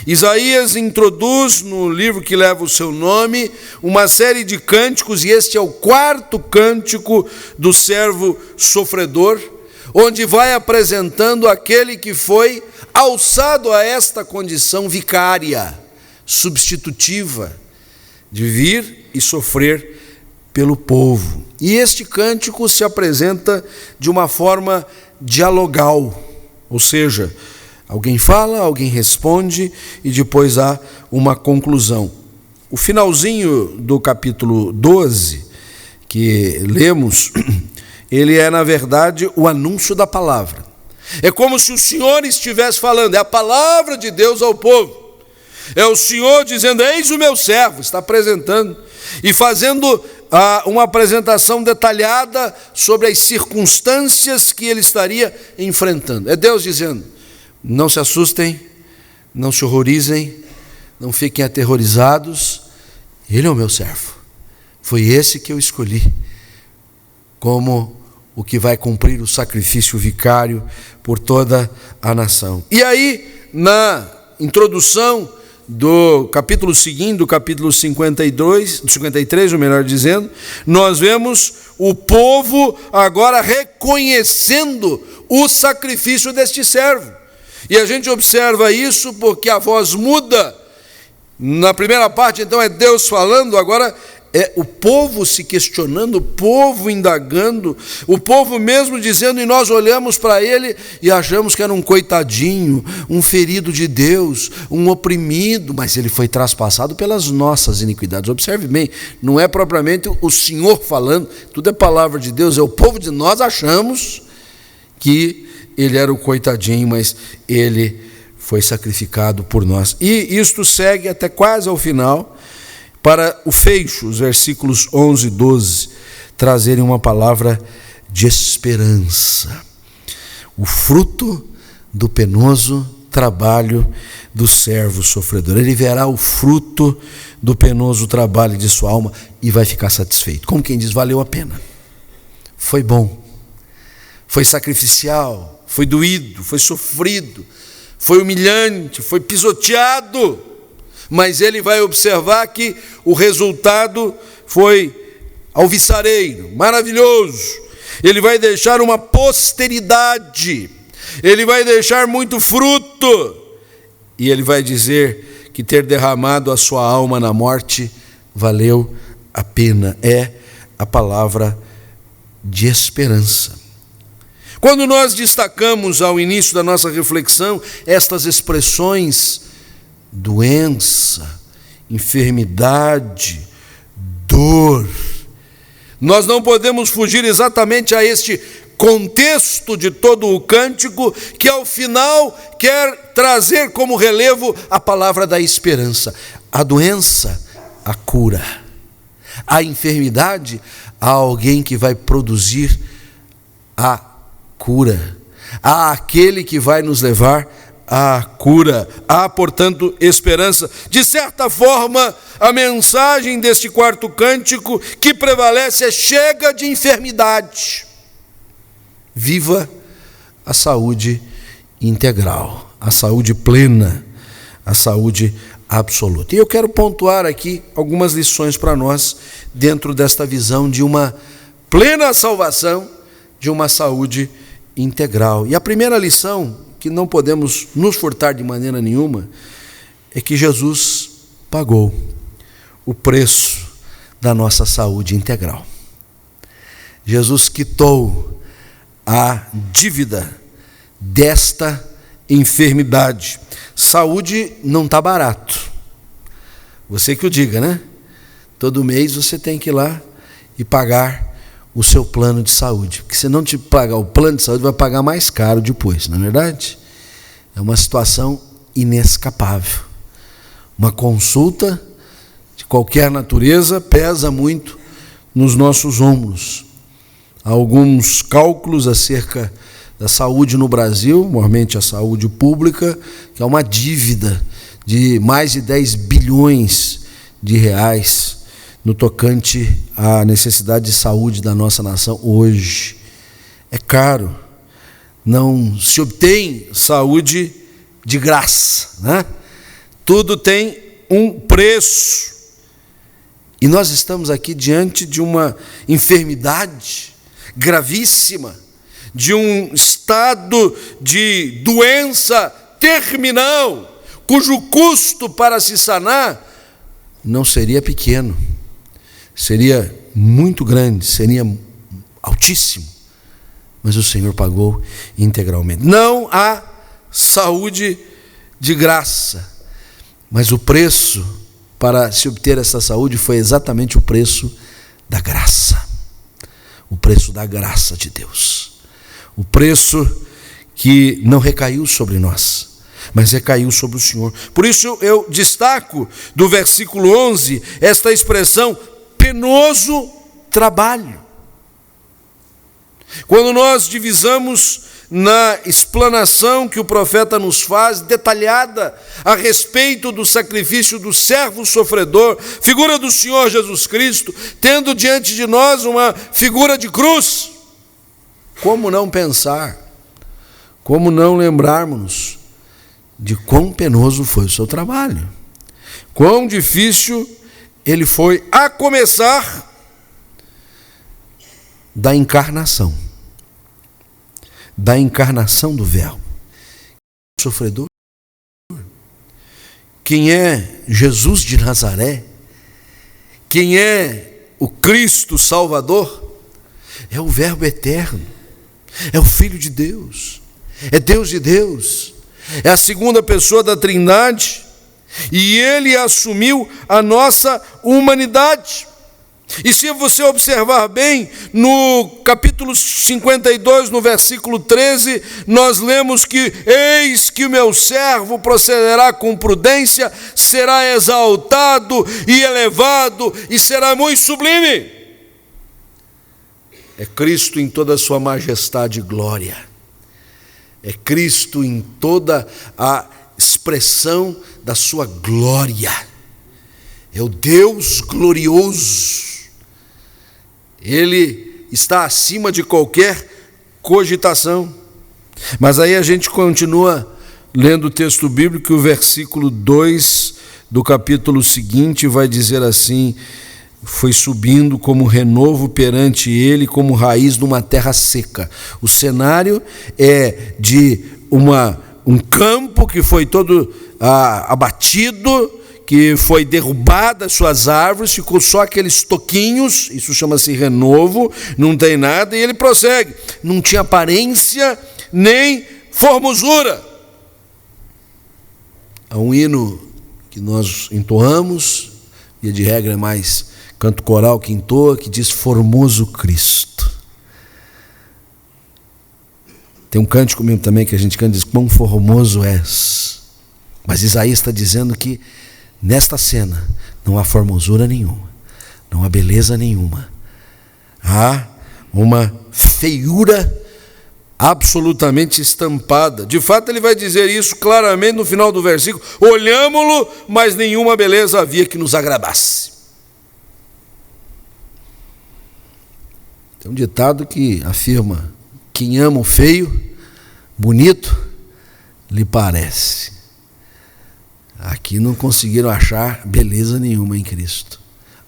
Isaías introduz no livro que leva o seu nome uma série de cânticos, e este é o 4º cântico do servo sofredor, onde vai apresentando aquele que foi alçado a esta condição vicária, substitutiva, de vir e sofrer pelo povo. E este cântico se apresenta de uma forma dialogal, ou seja, alguém fala, alguém responde e depois há uma conclusão. O finalzinho do capítulo 12, que lemos, ele é, na verdade, o anúncio da palavra. É como se o Senhor estivesse falando, é a palavra de Deus ao povo. É o Senhor dizendo, eis o meu servo, está apresentando e fazendo uma apresentação detalhada sobre as circunstâncias que ele estaria enfrentando. É Deus dizendo, não se assustem, não se horrorizem, não fiquem aterrorizados, ele é o meu servo. Foi esse que eu escolhi como o que vai cumprir o sacrifício vicário por toda a nação. E aí, na introdução do capítulo seguinte, do capítulo 53, ou melhor dizendo, nós vemos o povo agora reconhecendo o sacrifício deste servo. E a gente observa isso porque a voz muda. Na primeira parte, então, é Deus falando, agora é o povo se questionando, o povo indagando, o povo mesmo dizendo, e nós olhamos para ele e achamos que era um coitadinho, um ferido de Deus, um oprimido, mas ele foi traspassado pelas nossas iniquidades. Observe bem, não é propriamente o Senhor falando, tudo é palavra de Deus, é o povo de nós achamos que ele era o coitadinho, mas ele foi sacrificado por nós. E isto segue até quase ao final, para o fecho, os versículos 11 e 12, trazerem uma palavra de esperança. O fruto do penoso trabalho do servo sofredor. Ele verá o fruto do penoso trabalho de sua alma e vai ficar satisfeito. Como quem diz, valeu a pena. Foi bom. Foi sacrificial, foi doído, foi sofrido, foi humilhante, foi pisoteado. Mas ele vai observar que o resultado foi alvissareiro, maravilhoso. Ele vai deixar uma posteridade, ele vai deixar muito fruto, e ele vai dizer que ter derramado a sua alma na morte valeu a pena. É a palavra de esperança. Quando nós destacamos ao início da nossa reflexão estas expressões doença, enfermidade, dor, nós não podemos fugir exatamente a este contexto de todo o cântico, que ao final quer trazer como relevo a palavra da esperança. A doença, a cura. A enfermidade, há alguém que vai produzir a cura. Há aquele que vai nos levar à cura. Há, portanto, esperança. De certa forma, a mensagem deste quarto cântico que prevalece é: chega de enfermidade. Viva a saúde integral, a saúde plena, a saúde absoluta. E eu quero pontuar aqui algumas lições para nós dentro desta visão de uma plena salvação, de uma saúde integral. E a primeira lição, que não podemos nos furtar de maneira nenhuma, é que Jesus pagou o preço da nossa saúde integral. Jesus quitou a dívida desta enfermidade. Saúde não está barato. Você que o diga, né? Todo mês você tem que ir lá e pagar o seu plano de saúde. Porque se não te pagar o plano de saúde, vai pagar mais caro depois, não é verdade? É uma situação inescapável. Uma consulta de qualquer natureza pesa muito nos nossos ombros. Há alguns cálculos acerca da saúde no Brasil, normalmente a saúde pública, que é uma dívida de mais de 10 bilhões de reais no tocante à necessidade de saúde da nossa nação hoje. É caro, não se obtém saúde de graça, né? Tudo tem um preço. E nós estamos aqui diante de uma enfermidade gravíssima, de um estado de doença terminal, cujo custo para se sanar não seria pequeno, seria muito grande, seria altíssimo, mas o Senhor pagou integralmente. Não há saúde de graça, mas o preço para se obter essa saúde foi exatamente o preço da graça. O preço da graça de Deus. O preço que não recaiu sobre nós, mas recaiu sobre o Senhor. Por isso eu destaco do versículo 11 esta expressão: penoso trabalho. Quando nós divisamos na explanação que o profeta nos faz, detalhada a respeito do sacrifício do servo sofredor, figura do Senhor Jesus Cristo, tendo diante de nós uma figura de cruz, como não pensar, como não lembrarmos de quão penoso foi o seu trabalho, quão difícil ele foi, a começar da encarnação do Verbo. Sofredor. Quem é Jesus de Nazaré? Quem é o Cristo Salvador? É o Verbo eterno, é o Filho de Deus, é Deus de Deus, é a segunda pessoa da Trindade, e Ele assumiu a nossa humanidade. E se você observar bem, no capítulo 52, no versículo 13, nós lemos que: eis que o meu servo procederá com prudência, será exaltado e elevado, e será muito sublime. É Cristo em toda a sua majestade e glória. É Cristo em toda a expressão da sua glória. É o Deus glorioso. Ele está acima de qualquer cogitação. Mas aí a gente continua lendo o texto bíblico, o versículo 2 do capítulo seguinte vai dizer assim: foi subindo como renovo perante ele, como raiz de uma terra seca. O cenário é de um campo que foi todo abatido, que foi derrubada as suas árvores, ficou só aqueles toquinhos, isso chama-se renovo, não tem nada, e ele prossegue. Não tinha aparência nem formosura. Há um hino que nós entoamos, e de regra é mais canto coral que entoa, que diz: formoso Cristo. Tem um cântico mesmo também que a gente canta, diz: quão formoso és. Mas Isaías está dizendo que nesta cena não há formosura nenhuma, não há beleza nenhuma, há uma feiura absolutamente estampada. De fato, ele vai dizer isso claramente no final do versículo: olhámo-lo, mas nenhuma beleza havia que nos agradasse. Tem um ditado que afirma: quem ama o feio, bonito lhe parece. Aqui não conseguiram achar beleza nenhuma em Cristo.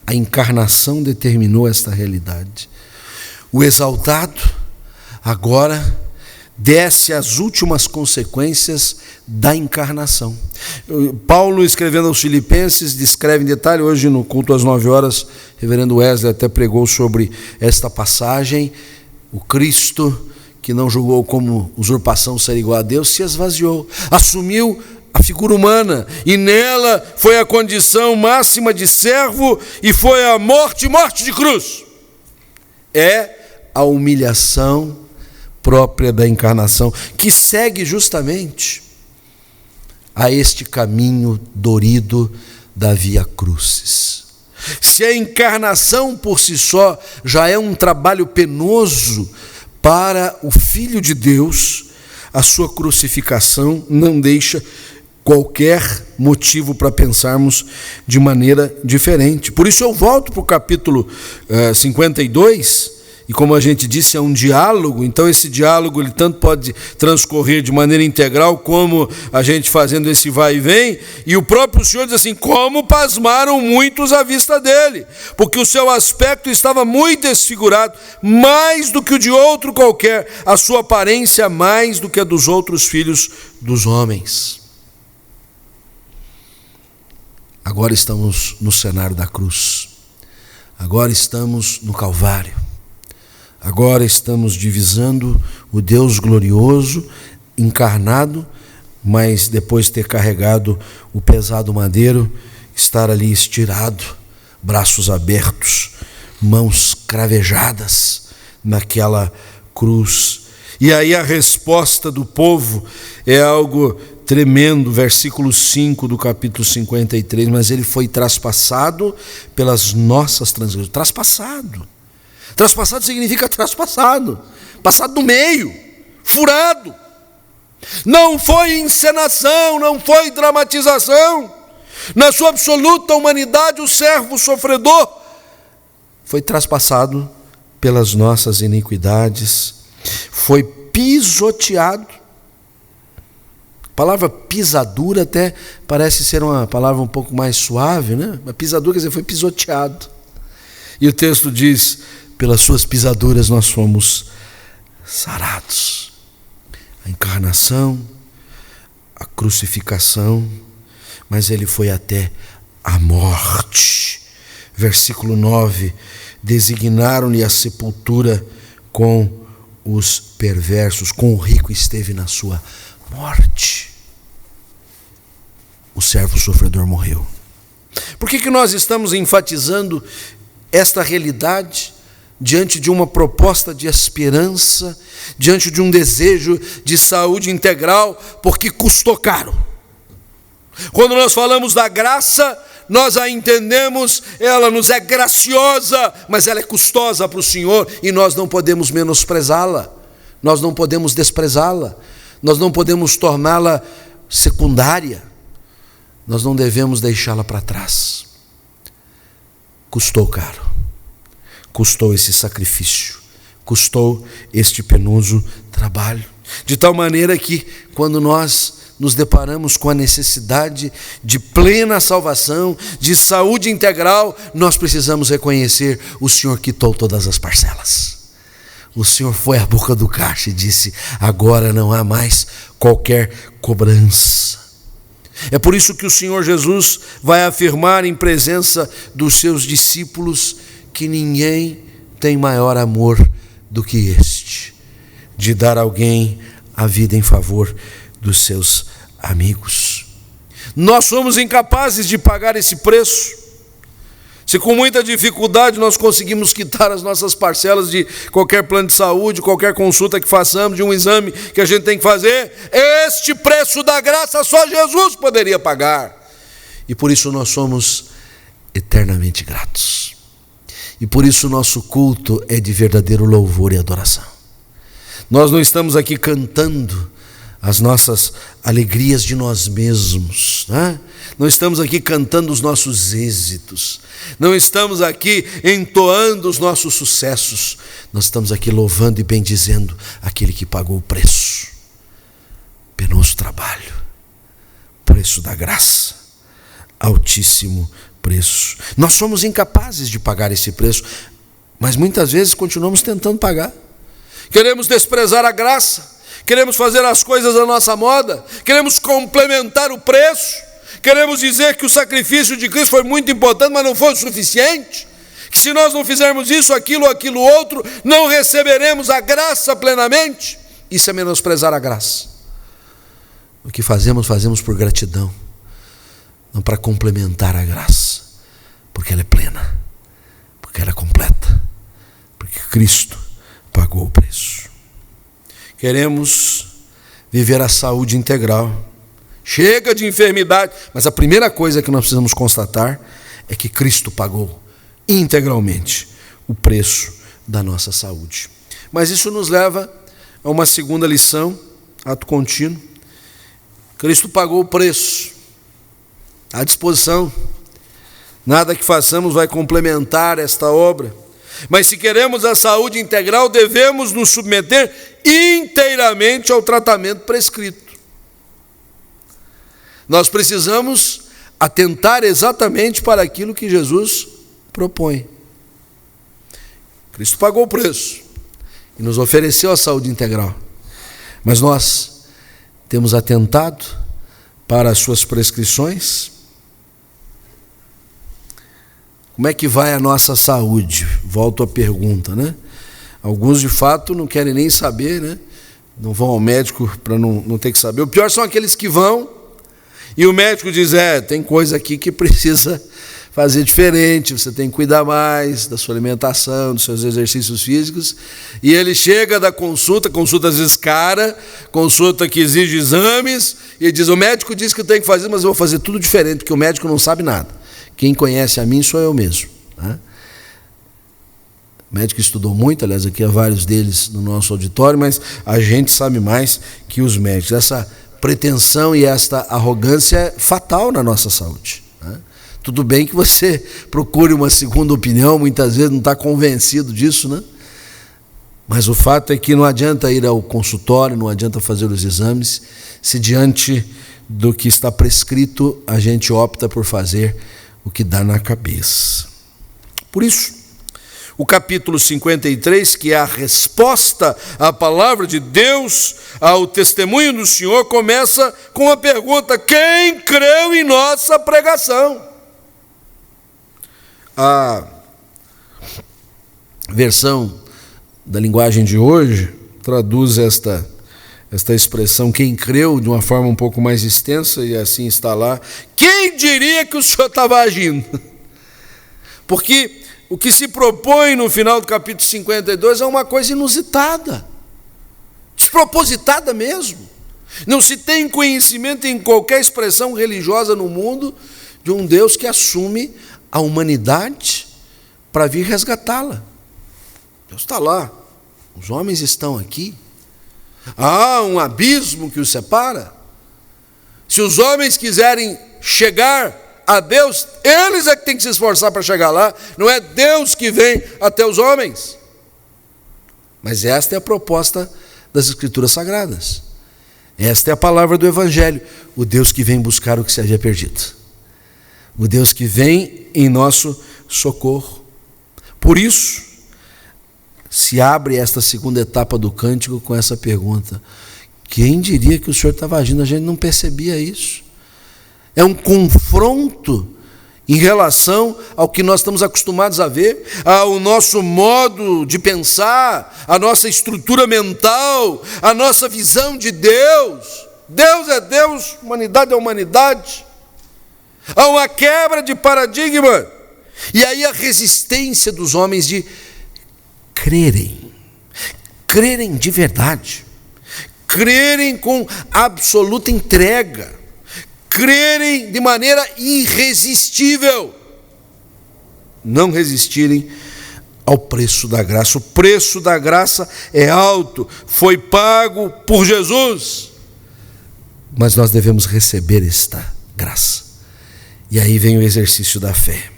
A encarnação determinou esta realidade. O exaltado agora desce às últimas consequências da encarnação. Paulo, escrevendo aos Filipenses, descreve em detalhe. Hoje no culto às 9 horas, o reverendo Wesley até pregou sobre esta passagem. O Cristo, que não julgou como usurpação ser igual a Deus, se esvaziou, assumiu a figura humana, e nela foi a condição máxima de servo, e foi a morte de cruz. É a humilhação própria da encarnação, que segue justamente a este caminho dorido da via crucis. Se a encarnação por si só já é um trabalho penoso para o Filho de Deus, a sua crucificação não deixa qualquer motivo para pensarmos de maneira diferente. Por isso eu volto para o capítulo 52, e como a gente disse, é um diálogo. Então esse diálogo ele tanto pode transcorrer de maneira integral, como a gente fazendo esse vai e vem, e o próprio Senhor diz assim: como pasmaram muitos à vista dele, porque o seu aspecto estava muito desfigurado, mais do que o de outro qualquer, a sua aparência mais do que a dos outros filhos dos homens. Agora estamos no cenário da cruz, agora estamos no Calvário, agora estamos divisando o Deus glorioso, encarnado, mas depois de ter carregado o pesado madeiro, estar ali estirado, braços abertos, mãos cravejadas naquela cruz. E aí a resposta do povo é algo tremendo, versículo 5 do capítulo 53, mas ele foi traspassado pelas nossas transgressões. Traspassado. Traspassado significa traspassado, passado no meio, furado. Não foi encenação, não foi dramatização. Na sua absoluta humanidade, o servo sofredor foi traspassado pelas nossas iniquidades, foi pisoteado. A palavra pisadura até parece ser uma palavra um pouco mais suave, né? Mas pisadura quer dizer foi pisoteado. E o texto diz: pelas suas pisaduras nós fomos sarados. A encarnação, a crucificação, mas ele foi até a morte. Versículo 9: designaram-lhe a sepultura com os perversos, com o rico esteve na sua morte. O servo sofredor morreu. Por que nós estamos enfatizando esta realidade, diante de uma proposta de esperança, diante de um desejo de saúde integral, porque custou caro. Quando nós falamos da graça, nós a entendemos, ela nos é graciosa, mas ela é custosa para o Senhor, e nós não podemos menosprezá-la, nós não podemos desprezá-la, nós não podemos torná-la secundária, nós não devemos deixá-la para trás. Custou caro, custou esse sacrifício, custou este penoso trabalho, de tal maneira que quando nós nos deparamos com a necessidade de plena salvação, de saúde integral, nós precisamos reconhecer: o Senhor quitou todas as parcelas. O Senhor foi à boca do caixa e disse: agora não há mais qualquer cobrança. É por isso que o Senhor Jesus vai afirmar em presença dos seus discípulos que ninguém tem maior amor do que este, de dar a alguém a vida em favor dos seus amigos. Nós somos incapazes de pagar esse preço. Se com muita dificuldade nós conseguimos quitar as nossas parcelas de qualquer plano de saúde, qualquer consulta que façamos, de um exame que a gente tem que fazer, este preço da graça só Jesus poderia pagar. E por isso nós somos eternamente gratos. E por isso o nosso culto é de verdadeiro louvor e adoração. Nós não estamos aqui cantando as nossas alegrias de nós mesmos, né? Não estamos aqui cantando os nossos êxitos, não estamos aqui entoando os nossos sucessos, nós estamos aqui louvando e bendizendo aquele que pagou o preço, penoso trabalho, preço da graça, altíssimo preço. Nós somos incapazes de pagar esse preço, mas muitas vezes continuamos tentando pagar. Queremos desprezar a graça, queremos fazer as coisas à nossa moda, queremos complementar o preço, queremos dizer que o sacrifício de Cristo foi muito importante, mas não foi o suficiente, que se nós não fizermos isso, aquilo outro, não receberemos a graça plenamente. Isso é menosprezar a graça. O que fazemos por gratidão, não para complementar a graça, porque ela é plena, porque ela é completa, porque Cristo pagou o preço. Queremos viver a saúde integral. Chega de enfermidade. Mas a primeira coisa que nós precisamos constatar é que Cristo pagou integralmente o preço da nossa saúde. Mas isso nos leva a uma segunda lição, ato contínuo. Cristo pagou o preço, à disposição. Nada que façamos vai complementar esta obra. Mas se queremos a saúde integral, devemos nos submeter inteiramente ao tratamento prescrito. Nós precisamos atentar exatamente para aquilo que Jesus propõe. Cristo pagou o preço e nos ofereceu a saúde integral. Mas nós temos atentado para as suas prescrições? Como é que vai a nossa saúde? Volto à pergunta, né? Alguns de fato não querem nem saber, né? Não vão ao médico para não ter que saber. O pior são aqueles que vão e o médico diz: tem coisa aqui que precisa fazer diferente, você tem que cuidar mais da sua alimentação, dos seus exercícios físicos. E ele chega da consulta às vezes cara, consulta que exige exames, e ele diz: o médico disse que eu tenho que fazer, mas eu vou fazer tudo diferente, porque o médico não sabe nada. Quem conhece a mim sou eu mesmo, né? O médico estudou muito, aliás, aqui há vários deles no nosso auditório, mas a gente sabe mais que os médicos. Essa pretensão e esta arrogância é fatal na nossa saúde, né? Tudo bem que você procure uma segunda opinião, muitas vezes não está convencido disso, né? Mas o fato é que não adianta ir ao consultório, não adianta fazer os exames, se diante do que está prescrito, a gente opta por fazer o que dá na cabeça. Por isso, o capítulo 53, que é a resposta à palavra de Deus, ao testemunho do Senhor, começa com a pergunta: quem creu em nossa pregação? A versão da linguagem de hoje traduz esta expressão quem creu de uma forma um pouco mais extensa, e assim está lá: quem diria que o senhor estava agindo? Porque o que se propõe no final do capítulo 52 é uma coisa inusitada, despropositada mesmo. Não se tem conhecimento em qualquer expressão religiosa no mundo de um Deus que assume a humanidade para vir resgatá-la. Deus está lá, os homens estão aqui. Há um abismo que os separa. Se os homens quiserem chegar a Deus, eles é que têm que se esforçar para chegar lá, não é Deus que vem até os homens. Mas esta é a proposta das Escrituras Sagradas. Esta é a palavra do Evangelho, o Deus que vem buscar o que se havia perdido, o Deus que vem em nosso socorro. Por isso, se abre esta segunda etapa do cântico com essa pergunta: quem diria que o Senhor estava agindo? A gente não percebia isso. É um confronto em relação ao que nós estamos acostumados a ver, ao nosso modo de pensar, a nossa estrutura mental, a nossa visão de Deus. Deus é Deus, humanidade é humanidade. Há uma quebra de paradigma. E aí a resistência dos homens de crerem de verdade, crerem com absoluta entrega, crerem de maneira irresistível, não resistirem ao preço da graça. O preço da graça é alto, foi pago por Jesus, mas nós devemos receber esta graça. E aí vem o exercício da fé,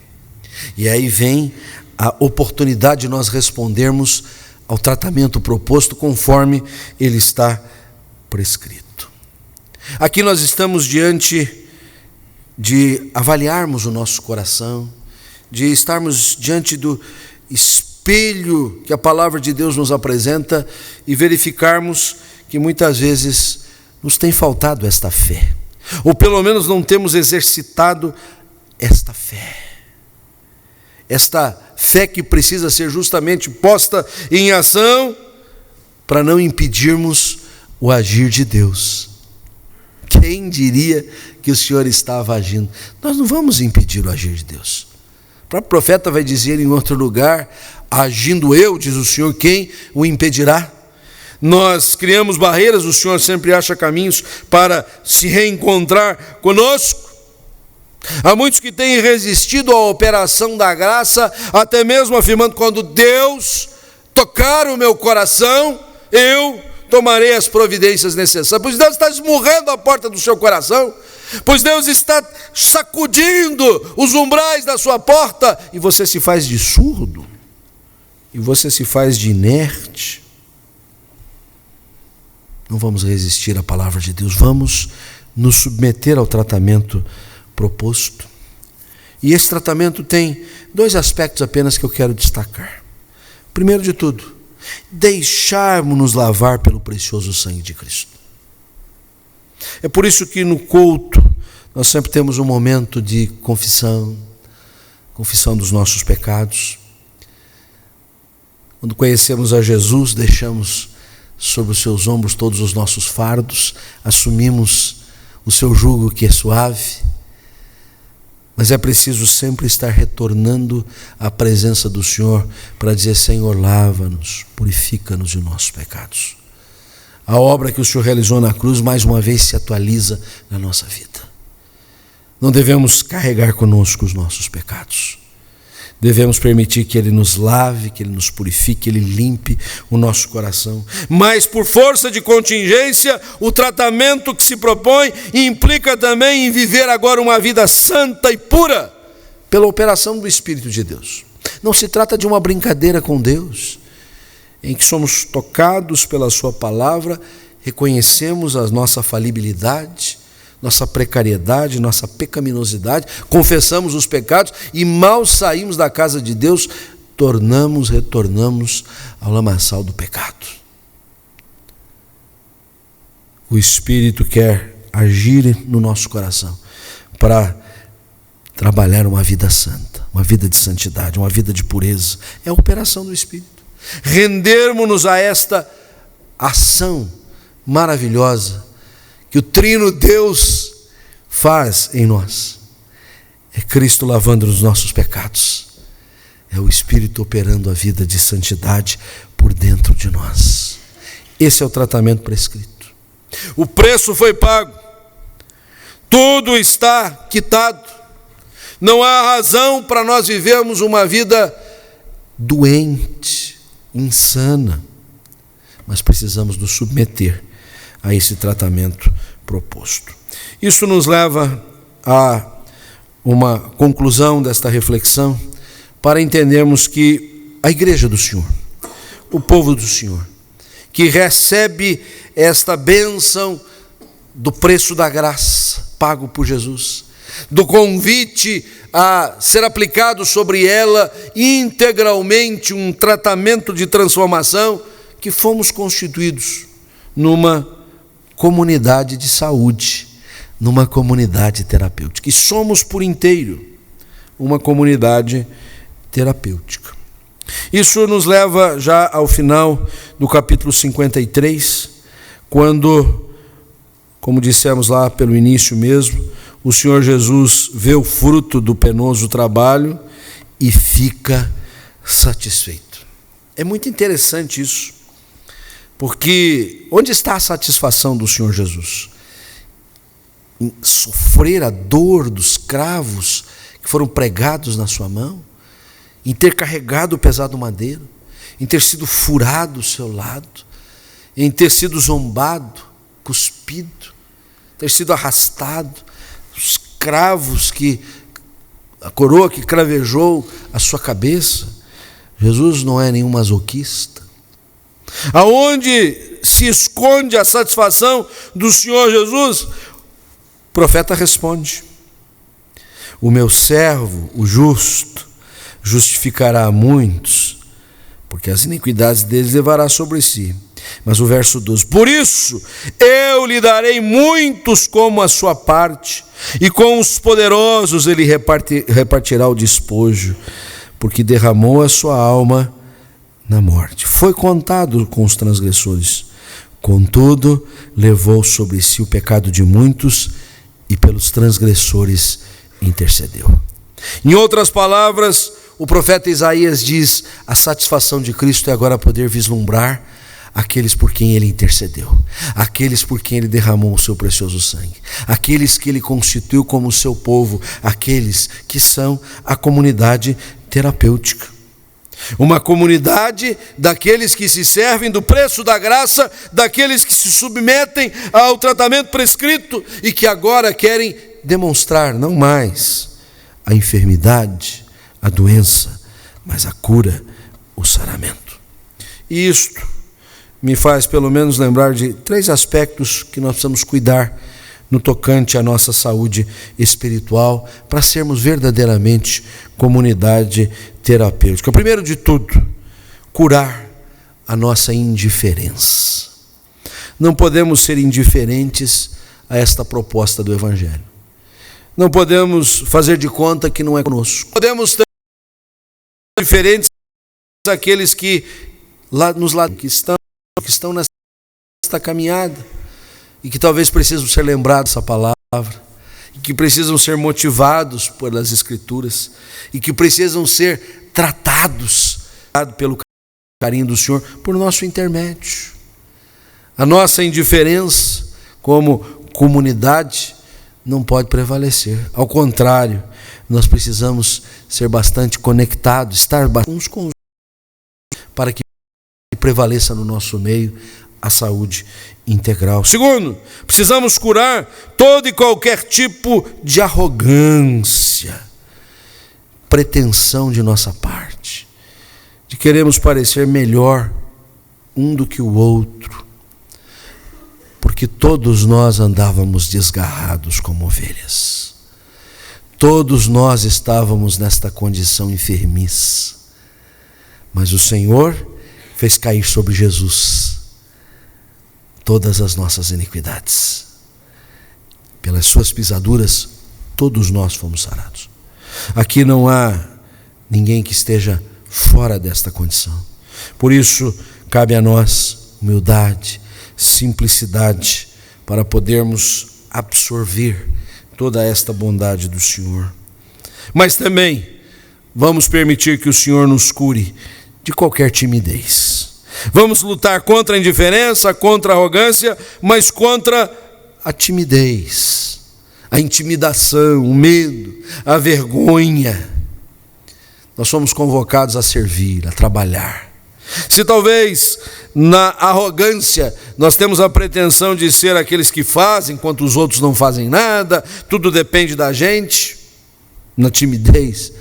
e aí vem a oportunidade de nós respondermos ao tratamento proposto conforme ele está prescrito. Aqui nós estamos diante de avaliarmos o nosso coração, de estarmos diante do espelho que a palavra de Deus nos apresenta e verificarmos que muitas vezes nos tem faltado esta fé, ou pelo menos não temos exercitado esta fé que precisa ser justamente posta em ação para não impedirmos o agir de Deus. Quem diria que o Senhor estava agindo? Nós não vamos impedir o agir de Deus. O próprio profeta vai dizer em outro lugar: agindo eu, diz o Senhor, quem o impedirá? Nós criamos barreiras, o Senhor sempre acha caminhos para se reencontrar conosco. Há muitos que têm resistido à operação da graça, até mesmo afirmando: quando Deus tocar o meu coração, eu tomarei as providências necessárias. Pois Deus está esmurrando a porta do seu coração, pois Deus está sacudindo os umbrais da sua porta, e você se faz de surdo, e você se faz de inerte. Não vamos resistir à palavra de Deus, vamos nos submeter ao tratamento proposto. E esse tratamento tem dois aspectos apenas que eu quero destacar. Primeiro de tudo, deixarmos-nos lavar pelo precioso sangue de Cristo. É por isso que no culto nós sempre temos um momento de confissão dos nossos pecados. Quando conhecemos a Jesus, deixamos sobre os seus ombros todos os nossos fardos, assumimos o seu jugo que é suave. Mas é preciso sempre estar retornando à presença do Senhor para dizer: Senhor, lava-nos, purifica-nos de nossos pecados. A obra que o Senhor realizou na cruz mais uma vez se atualiza na nossa vida. Não devemos carregar conosco os nossos pecados. Devemos permitir que Ele nos lave, que Ele nos purifique, que Ele limpe o nosso coração. Mas por força de contingência, o tratamento que se propõe implica também em viver agora uma vida santa e pura, pela operação do Espírito de Deus. Não se trata de uma brincadeira com Deus, em que somos tocados pela Sua palavra, reconhecemos a nossa falibilidade, nossa precariedade, nossa pecaminosidade, confessamos os pecados e mal saímos da casa de Deus, retornamos ao lamaçal do pecado. O Espírito quer agir no nosso coração para trabalhar uma vida santa, uma vida de santidade, uma vida de pureza. É a operação do Espírito. Rendermos-nos a esta ação maravilhosa que o Trino Deus faz em nós. É Cristo lavando os nossos pecados, é o Espírito operando a vida de santidade por dentro de nós. Esse é o tratamento prescrito. O preço foi pago. Tudo está quitado. Não há razão para nós vivermos uma vida doente, insana. Mas precisamos nos submeter a esse tratamento proposto. Isso nos leva a uma conclusão desta reflexão, para entendermos que a igreja do Senhor, o povo do Senhor, que recebe esta bênção do preço da graça pago por Jesus, do convite a ser aplicado sobre ela integralmente um tratamento de transformação, que fomos constituídos numa comunidade de saúde, numa comunidade terapêutica. E somos por inteiro uma comunidade terapêutica. Isso nos leva já ao final do capítulo 53, quando, como dissemos lá pelo início mesmo, o Senhor Jesus vê o fruto do penoso trabalho e fica satisfeito. É muito interessante isso, porque onde está a satisfação do Senhor Jesus? Em sofrer a dor dos cravos que foram pregados na sua mão, em ter carregado o pesado madeiro, em ter sido furado o seu lado, em ter sido zombado, cuspido, ter sido arrastado, os cravos a coroa que cravejou a sua cabeça. Jesus não é nenhum masoquista. Aonde se esconde a satisfação do Senhor Jesus? O profeta responde: o meu servo, o justo, justificará a muitos, porque as iniquidades deles levará sobre si. Mas o verso 12: por isso eu lhe darei muitos como a sua parte, e com os poderosos ele repartirá o despojo, porque derramou a sua alma na morte. Foi contado com os transgressores, contudo levou sobre si o pecado de muitos, e pelos transgressores intercedeu. Em outras palavras, o profeta Isaías diz: a satisfação de Cristo é agora poder vislumbrar aqueles por quem ele intercedeu, aqueles por quem ele derramou o seu precioso sangue, aqueles que ele constituiu como seu povo, aqueles que são a comunidade terapêutica. Uma comunidade daqueles que se servem do preço da graça, daqueles que se submetem ao tratamento prescrito e que agora querem demonstrar não mais a enfermidade, a doença, mas a cura, o saramento. E isto me faz pelo menos lembrar de 3 aspectos que nós precisamos cuidar no tocante à nossa saúde espiritual, para sermos verdadeiramente comunidade terapêutica. O primeiro de tudo, curar a nossa indiferença. Não podemos ser indiferentes a esta proposta do Evangelho. Não podemos fazer de conta que não é conosco. Podemos ser indiferentes àqueles que estão nesta caminhada e que talvez precisam ser lembrados dessa palavra, e que precisam ser motivados pelas Escrituras, e que precisam ser tratados pelo carinho do Senhor por nosso intermédio. A nossa indiferença como comunidade não pode prevalecer. Ao contrário, nós precisamos ser bastante conectados, estar uns com os outros, para que prevaleça no nosso meio a saúde integral. Segundo, precisamos curar todo e qualquer tipo de arrogância, pretensão de nossa parte, de queremos parecer melhor um do que o outro, porque todos nós andávamos desgarrados como ovelhas. Todos nós estávamos nesta condição enfermiça, mas o Senhor fez cair sobre Jesus todas as nossas iniquidades. Pelas suas pisaduras, todos nós fomos sarados. Aqui não há ninguém que esteja fora desta condição. Por isso, cabe a nós humildade, simplicidade, para podermos absorver toda esta bondade do Senhor. Mas também vamos permitir que o Senhor nos cure de qualquer timidez. Vamos lutar contra a indiferença, contra a arrogância, mas contra a timidez, a intimidação, o medo, a vergonha. Nós somos convocados a servir, a trabalhar. Se talvez na arrogância nós temos a pretensão de ser aqueles que fazem, enquanto os outros não fazem nada, tudo depende da gente, na timidez,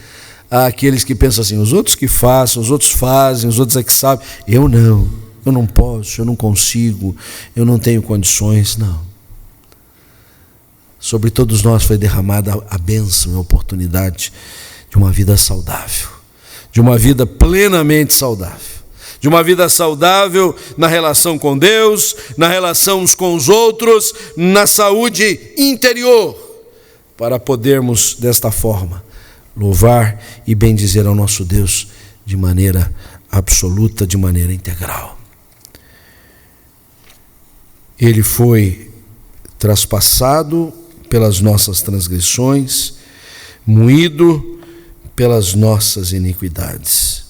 há aqueles que pensam assim, os outros que façam, os outros fazem, os outros é que sabem, eu não posso, eu não consigo, eu não tenho condições. Não. Sobre todos nós foi derramada a bênção e a oportunidade de uma vida saudável, de uma vida plenamente saudável, de uma vida saudável na relação com Deus, na relação uns com os outros, na saúde interior, para podermos desta forma louvar e bendizer ao nosso Deus de maneira absoluta, de maneira integral. Ele foi traspassado pelas nossas transgressões, moído pelas nossas iniquidades.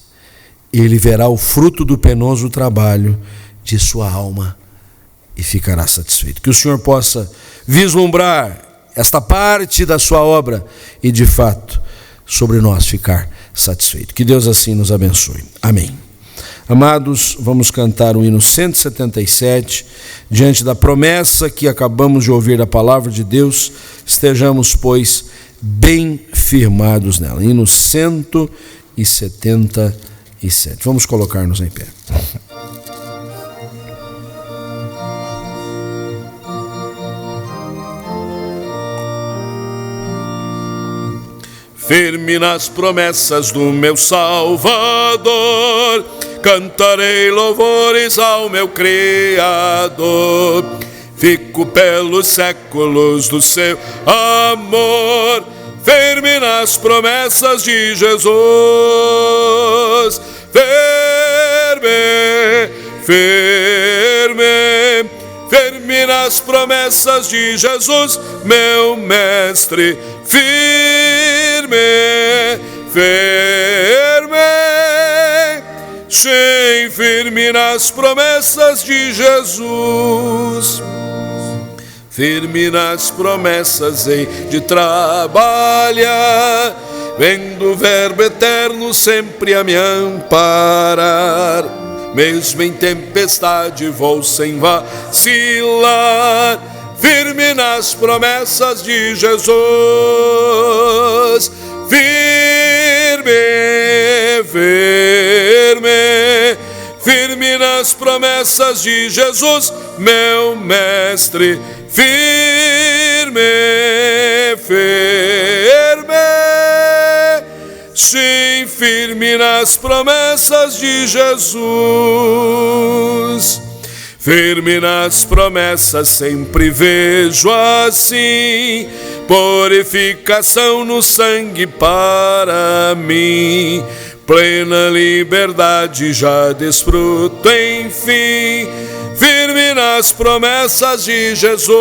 Ele verá o fruto do penoso trabalho de sua alma e ficará satisfeito. Que o Senhor possa vislumbrar esta parte da sua obra e, de fato, sobre nós ficar satisfeito. Que Deus assim nos abençoe. Amém. Amados, vamos cantar o hino 177, diante da promessa que acabamos de ouvir da palavra de Deus, estejamos, pois, bem firmados nela. Hino 177. Vamos colocar-nos em pé. Firme nas promessas do meu Salvador, cantarei louvores ao meu Criador. Fico pelos séculos do seu amor, firme nas promessas de Jesus. Firme, firme nas promessas de Jesus, meu mestre. Firme, firme, sim, firme nas promessas de Jesus. Firme nas promessas hei de trabalhar, vendo o verbo eterno sempre a me amparar. Mesmo em tempestade vou sem vacilar, firme nas promessas de Jesus. Firme, firme, firme nas promessas de Jesus, meu mestre. Firme, firme, sim, firme nas promessas de Jesus. Firme nas promessas sempre vejo assim, purificação no sangue para mim. Plena liberdade já desfruto enfim, firme nas promessas de Jesus.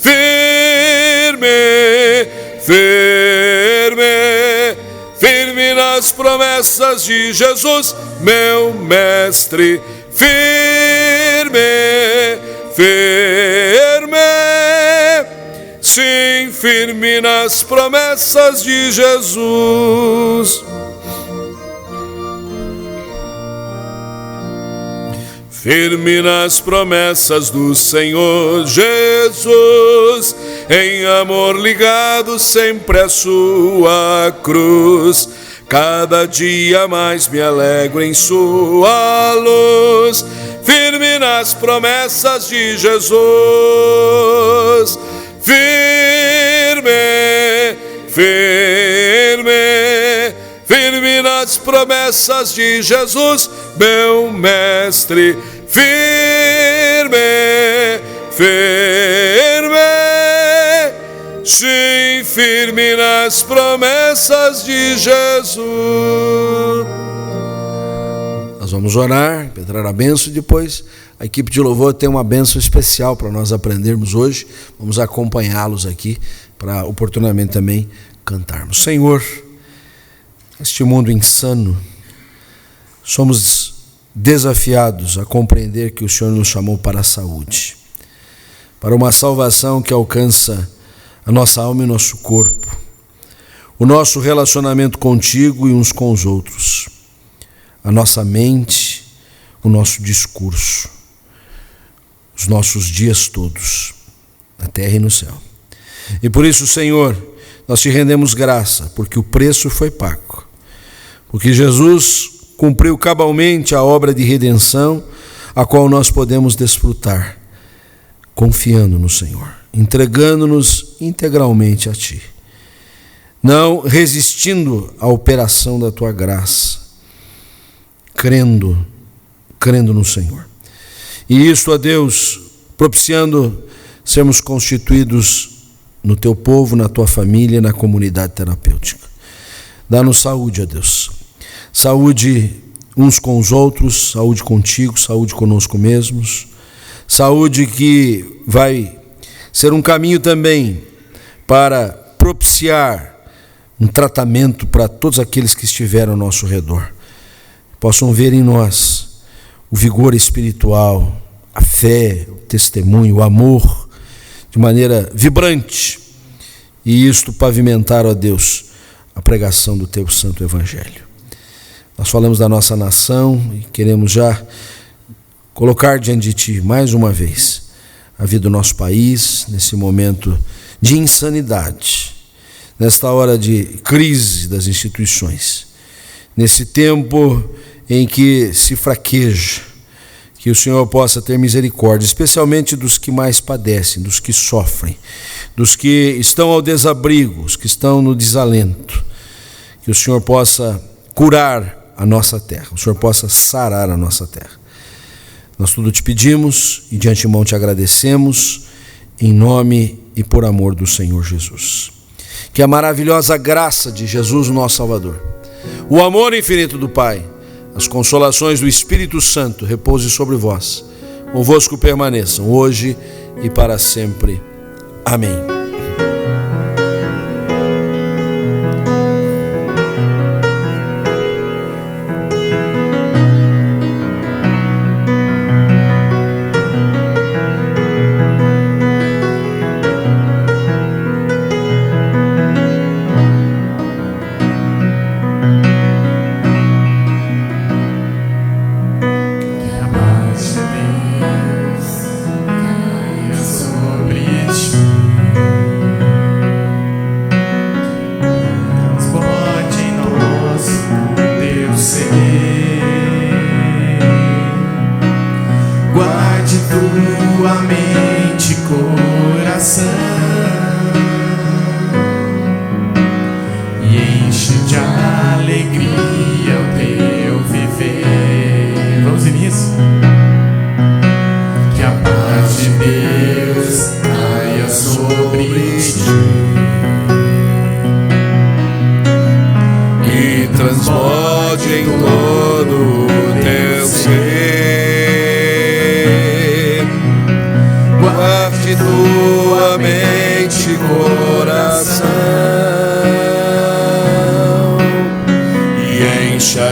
Firme, firme, firme nas promessas de Jesus, meu mestre. Firme, firme, sim, firme nas promessas de Jesus. Firme nas promessas do Senhor Jesus, em amor ligado sempre à sua cruz. Cada dia mais me alegro em sua luz, firme nas promessas de Jesus. Firme, firme, firme nas promessas de Jesus, meu mestre. Firme, firme, sim, firme nas promessas de Jesus. Nós vamos orar, pedir a bênção e depois a equipe de louvor tem uma bênção especial para nós aprendermos hoje. Vamos acompanhá-los aqui para oportunamente também cantarmos. Senhor, este mundo insano, somos desafiados a compreender que o Senhor nos chamou para a saúde, para uma salvação que alcança a nossa alma e nosso corpo, o nosso relacionamento contigo e uns com os outros, a nossa mente, o nosso discurso, os nossos dias todos, na terra e no céu. E por isso, Senhor, nós te rendemos graça, porque o preço foi pago, porque Jesus cumpriu cabalmente a obra de redenção, a qual nós podemos desfrutar, confiando no Senhor, entregando-nos integralmente a Ti, não resistindo à operação da Tua graça, crendo no Senhor. E isso, ó Deus, propiciando sermos constituídos no Teu povo, na Tua família, na comunidade terapêutica. Dá-nos saúde, ó Deus. Saúde uns com os outros, saúde contigo, saúde conosco mesmos. Saúde que vai ser um caminho também para propiciar um tratamento para todos aqueles que estiveram ao nosso redor. Possam ver em nós o vigor espiritual, a fé, o testemunho, o amor, de maneira vibrante, e isto pavimentar, ó Deus, a pregação do Teu Santo Evangelho. Nós falamos da nossa nação e queremos já colocar diante de Ti, mais uma vez, a vida do nosso país, nesse momento de insanidade, nesta hora de crise das instituições, nesse tempo em que se fraqueja, que o Senhor possa ter misericórdia, especialmente dos que mais padecem, dos que sofrem, dos que estão ao desabrigo, os que estão no desalento, que o Senhor possa curar a nossa terra, o Senhor possa sarar a nossa terra. Nós tudo te pedimos e de antemão te agradecemos, em nome e por amor do Senhor Jesus. Que a maravilhosa graça de Jesus, nosso Salvador, o amor infinito do Pai, as consolações do Espírito Santo repouse sobre vós, convosco permaneçam hoje e para sempre. Amém.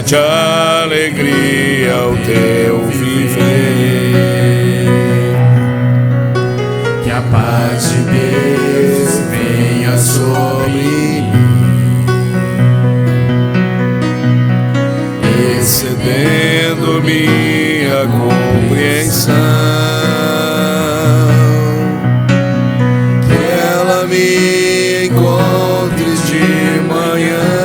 De alegria o teu viver, que a paz de Deus venha sobre mim, excedendo minha compreensão, que ela me encontre de manhã,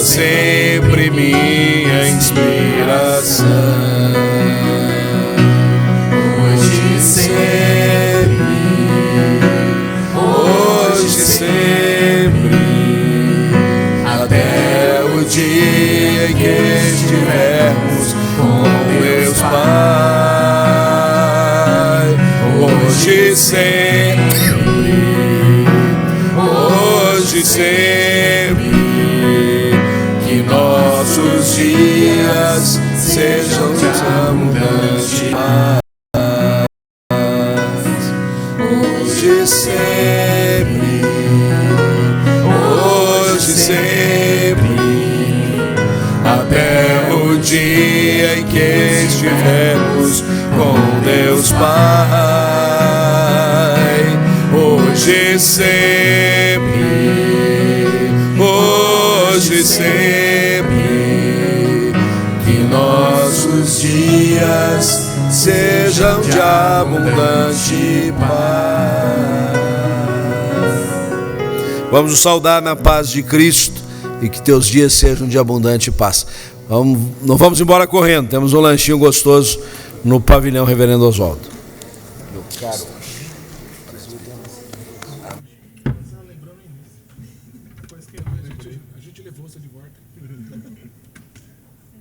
sempre minha inspiração, hoje sempre, até o dia em que estivermos com Deus Pai, hoje sempre, que nossos dias sejam de abundante paz. Hoje dia em que estivermos com Deus Pai, hoje e sempre, que nossos dias sejam de abundante paz. Vamos nos saudar na paz de Cristo e que teus dias sejam de abundante paz. Não vamos embora correndo, temos um lanchinho gostoso no pavilhão Reverendo Oswaldo. Meu caro. A gente levou você de volta.